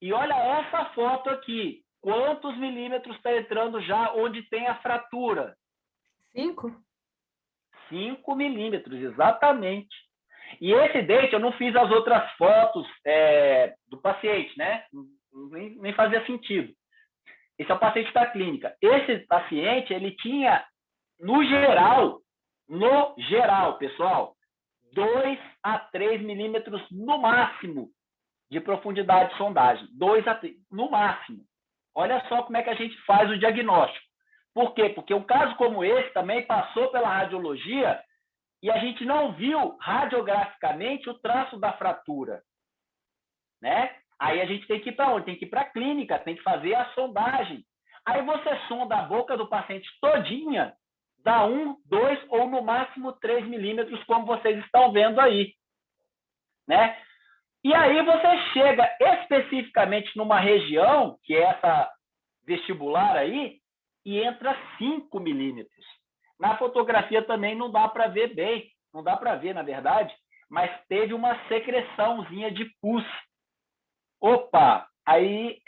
E olha essa foto aqui. Quantos milímetros está entrando já onde tem a fratura? 5? 5 milímetros, exatamente. E esse dente, eu não fiz as outras fotos do paciente, né? Nem fazia sentido. Esse é o paciente da clínica. Esse paciente, ele tinha, no geral, pessoal, 2 a 3 milímetros no máximo de profundidade de sondagem. 2 a 3, no máximo. Olha só como é que a gente faz o diagnóstico. Por quê? Porque um caso como esse também passou pela radiologia e a gente não viu radiograficamente o traço da fratura, né? Aí a gente tem que ir para onde? Tem que ir para a clínica, tem que fazer a sondagem. Aí você sonda a boca do paciente todinha, dá 1, 2 ou no máximo 3 milímetros, como vocês estão vendo aí, né? E aí você chega especificamente numa região, que é essa vestibular aí, e entra 5 milímetros. Na fotografia também não dá para ver bem, não dá para ver, na verdade, mas teve uma secreçãozinha de pus. Opa, aí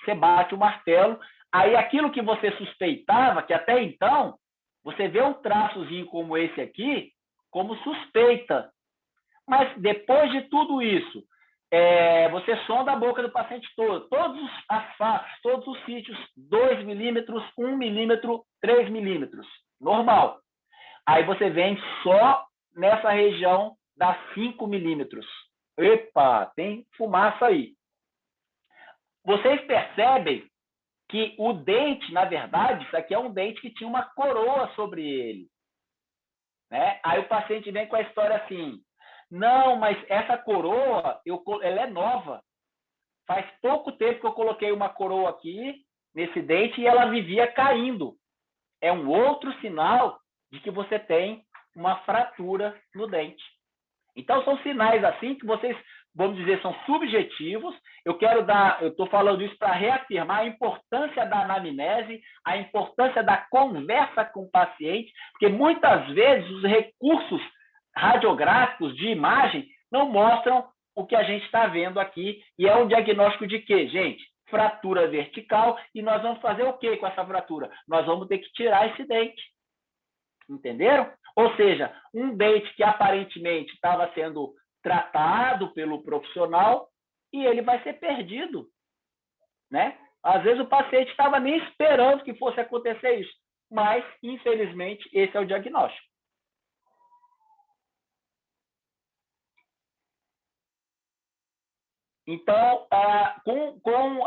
você bate o martelo, aí aquilo que você suspeitava, que até então, você vê um traçozinho como esse aqui, como suspeita. Mas depois de tudo isso, você sonda a boca do paciente todo, todas as faces, todos os sítios, 2 milímetros, 1 milímetro, 3 milímetros, normal. Aí você vem só nessa região das 5 milímetros. Epa, tem fumaça aí. Vocês percebem que o dente, na verdade, isso aqui é um dente que tinha uma coroa sobre ele, né? Aí o paciente vem com a história assim: não, mas essa coroa, ela é nova. Faz pouco tempo que eu coloquei uma coroa aqui, nesse dente, e ela vivia caindo. É um outro sinal de que você tem uma fratura no dente. Então, são sinais assim que vocês, vamos dizer, são subjetivos. Eu estou falando isso para reafirmar a importância da anamnese, a importância da conversa com o paciente, porque muitas vezes os recursos radiográficos de imagem não mostram o que a gente está vendo aqui. E é um diagnóstico de quê, gente? fratura vertical, e nós vamos fazer o quê com essa fratura? Nós vamos ter que tirar esse dente. Entenderam? Ou seja, um dente que aparentemente estava sendo tratado pelo profissional e ele vai ser perdido, né? Às vezes o paciente estava nem esperando que fosse acontecer isso, mas, infelizmente, esse é o diagnóstico. Então, com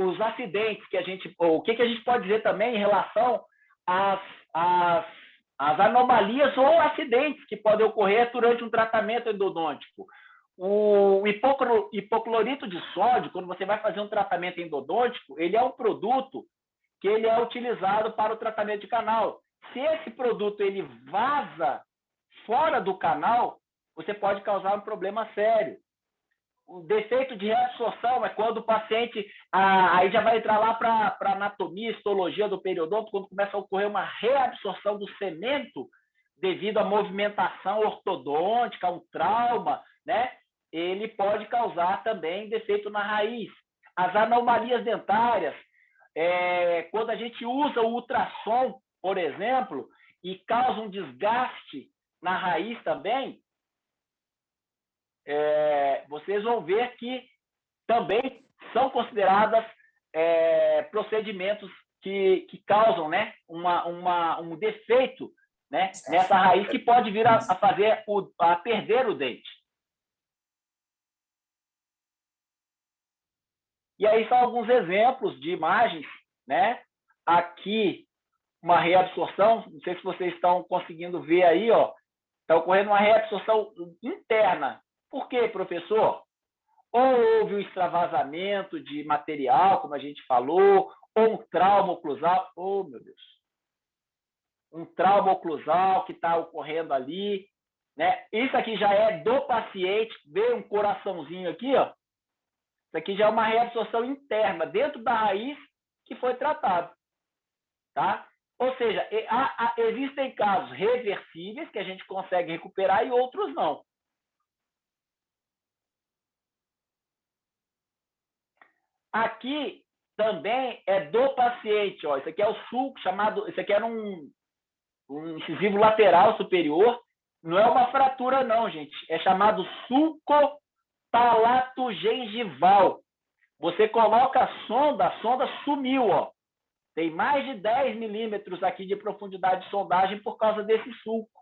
os acidentes que a gente... O que a gente pode dizer também em relação às anomalias ou acidentes que podem ocorrer durante um tratamento endodôntico? O hipoclorito de sódio, quando você vai fazer um tratamento endodôntico, ele é um produto que ele é utilizado para o tratamento de canal. Se esse produto ele vaza fora do canal, você pode causar um problema sério. O defeito de reabsorção é quando o paciente, aí já vai entrar lá para anatomia, histologia do periodonto, quando começa a ocorrer uma reabsorção do cemento devido à movimentação ortodôntica, um trauma, né? Ele pode causar também defeito na raiz. As anomalias dentárias, quando a gente usa o ultrassom, por exemplo, e causa um desgaste na raiz também, vocês vão ver que também são consideradas procedimentos que causam, né, um defeito, né, nessa raiz que pode vir a perder o dente. E aí são alguns exemplos de imagens, né? Aqui, uma reabsorção, não sei se vocês estão conseguindo ver aí, ó, está ocorrendo uma reabsorção interna. Por quê, professor? Ou houve um extravasamento de material, como a gente falou, ou um trauma oclusal. Oh, meu Deus! Um trauma oclusal que está ocorrendo ali, né? Isso aqui já é do paciente, vê um coraçãozinho aqui, ó. Isso aqui já é uma reabsorção interna, dentro da raiz que foi tratado. Tá? Ou seja, existem casos reversíveis que a gente consegue recuperar e outros não. Aqui também é do paciente. Ó. Isso aqui é o sulco chamado... Isso aqui era um incisivo lateral superior. Não é uma fratura, não, gente. É chamado sulco palato-gengival. Você coloca a sonda sumiu, ó. Tem mais de 10 milímetros aqui de profundidade de sondagem por causa desse sulco,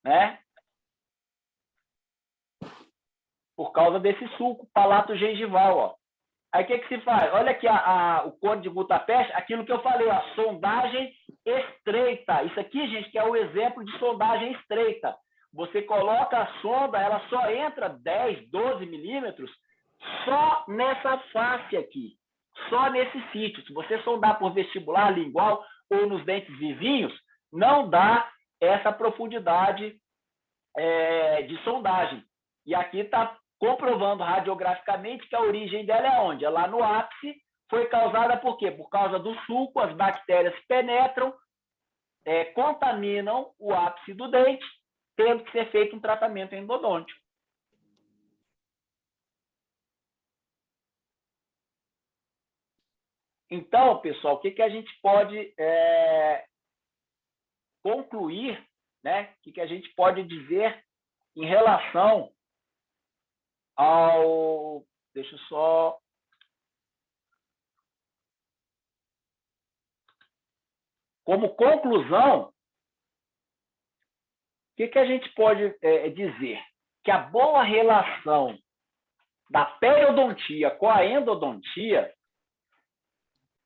né? Por causa desse sulco palato-gengival, ó. Aí o que se faz? Olha aqui o cone de gutapeste, aquilo que eu falei, ó, sondagem estreita. Isso aqui, gente, que é o exemplo de sondagem estreita. Você coloca a sonda, ela só entra 10, 12 milímetros só nessa face aqui, só nesse sítio. Se você sondar por vestibular, lingual ou nos dentes vizinhos, não dá essa profundidade de sondagem. E aqui está comprovando radiograficamente que a origem dela é onde? É lá no ápice. Foi causada por quê? Por causa do sulco, as bactérias penetram, contaminam o ápice do dente, tendo que ser feito um tratamento endodôntico. Então, pessoal, o que a gente pode concluir, né? O que a gente pode dizer em relação ao... Deixa eu só... Como conclusão, o que a gente pode dizer? Que a boa relação da periodontia com a endodontia,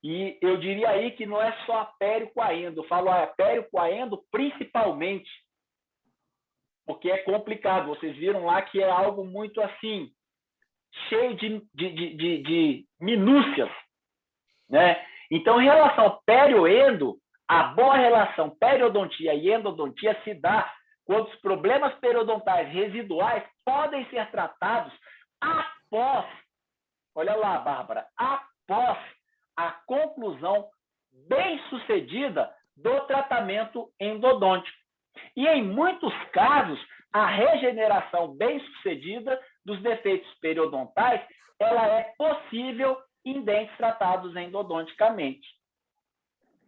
e eu diria aí que não é só a pério com a endo, eu falo a pério com a endo principalmente, porque é complicado. Vocês viram lá que é algo muito assim, cheio de minúcias, né? Então, em relação ao pério-endo, a boa relação periodontia e endodontia se dá quando os problemas periodontais residuais podem ser tratados após, olha lá, Bárbara, após a conclusão bem-sucedida do tratamento endodôntico. E, em muitos casos, a regeneração bem-sucedida dos defeitos periodontais, ela é possível em dentes tratados endodonticamente.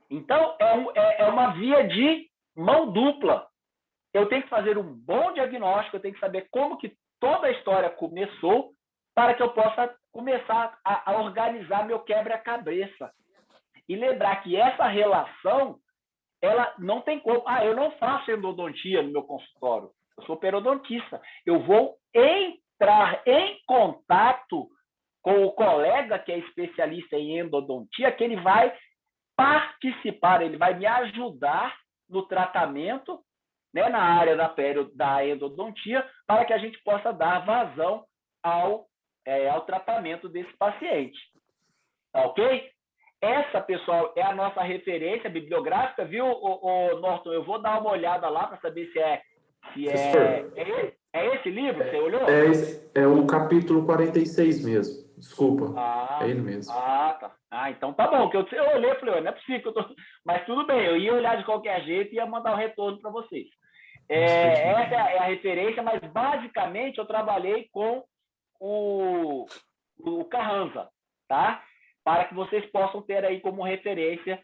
Então, é uma via de mão dupla. Eu tenho que fazer um bom diagnóstico, eu tenho que saber como que toda a história começou para que eu possa começar a organizar meu quebra-cabeça. E lembrar que essa relação, ela não tem como. Eu não faço endodontia no meu consultório. Eu sou periodontista. Eu vou entrar em contato com o colega que é especialista em endodontia, que ele vai participar, ele vai me ajudar no tratamento, né, na área da endodontia, para que a gente possa dar vazão ao tratamento desse paciente. Tá ok? Essa, pessoal, é a nossa referência bibliográfica, viu, Norton? Eu vou dar uma olhada lá para saber se é esse livro que você olhou? É o capítulo 46 mesmo. Desculpa. É ele mesmo. Tá. Então tá bom. Que eu olhei e falei, não é possível que eu tô... Mas tudo bem, eu ia olhar de qualquer jeito e ia mandar o retorno para vocês. Essa é a referência, mas basicamente eu trabalhei com o Carranza, tá? Para que vocês possam ter aí como referência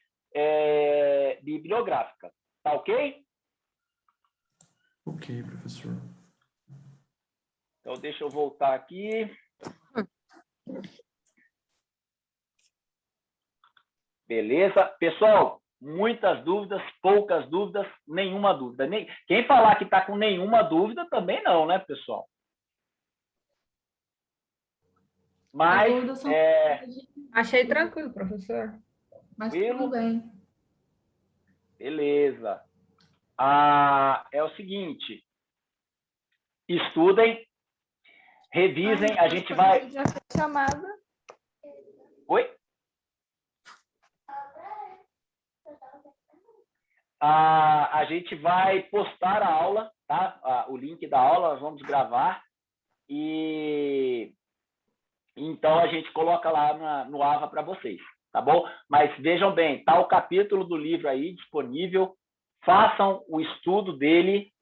bibliográfica. Tá ok? Ok, professor. Então, deixa eu voltar aqui. Beleza? Pessoal, muitas dúvidas, poucas dúvidas, nenhuma dúvida. Quem falar que está com nenhuma dúvida, também não, né, pessoal? Mas... Achei tranquilo, professor. Mas tudo bem. Beleza. É o seguinte, estudem, revisem, a gente vai... Já foi chamada. Oi? A gente vai postar a aula, tá? O link da aula, nós vamos gravar. E então a gente coloca lá no AVA para vocês, tá bom? Mas vejam bem, tá o capítulo do livro aí disponível. Façam o estudo dele,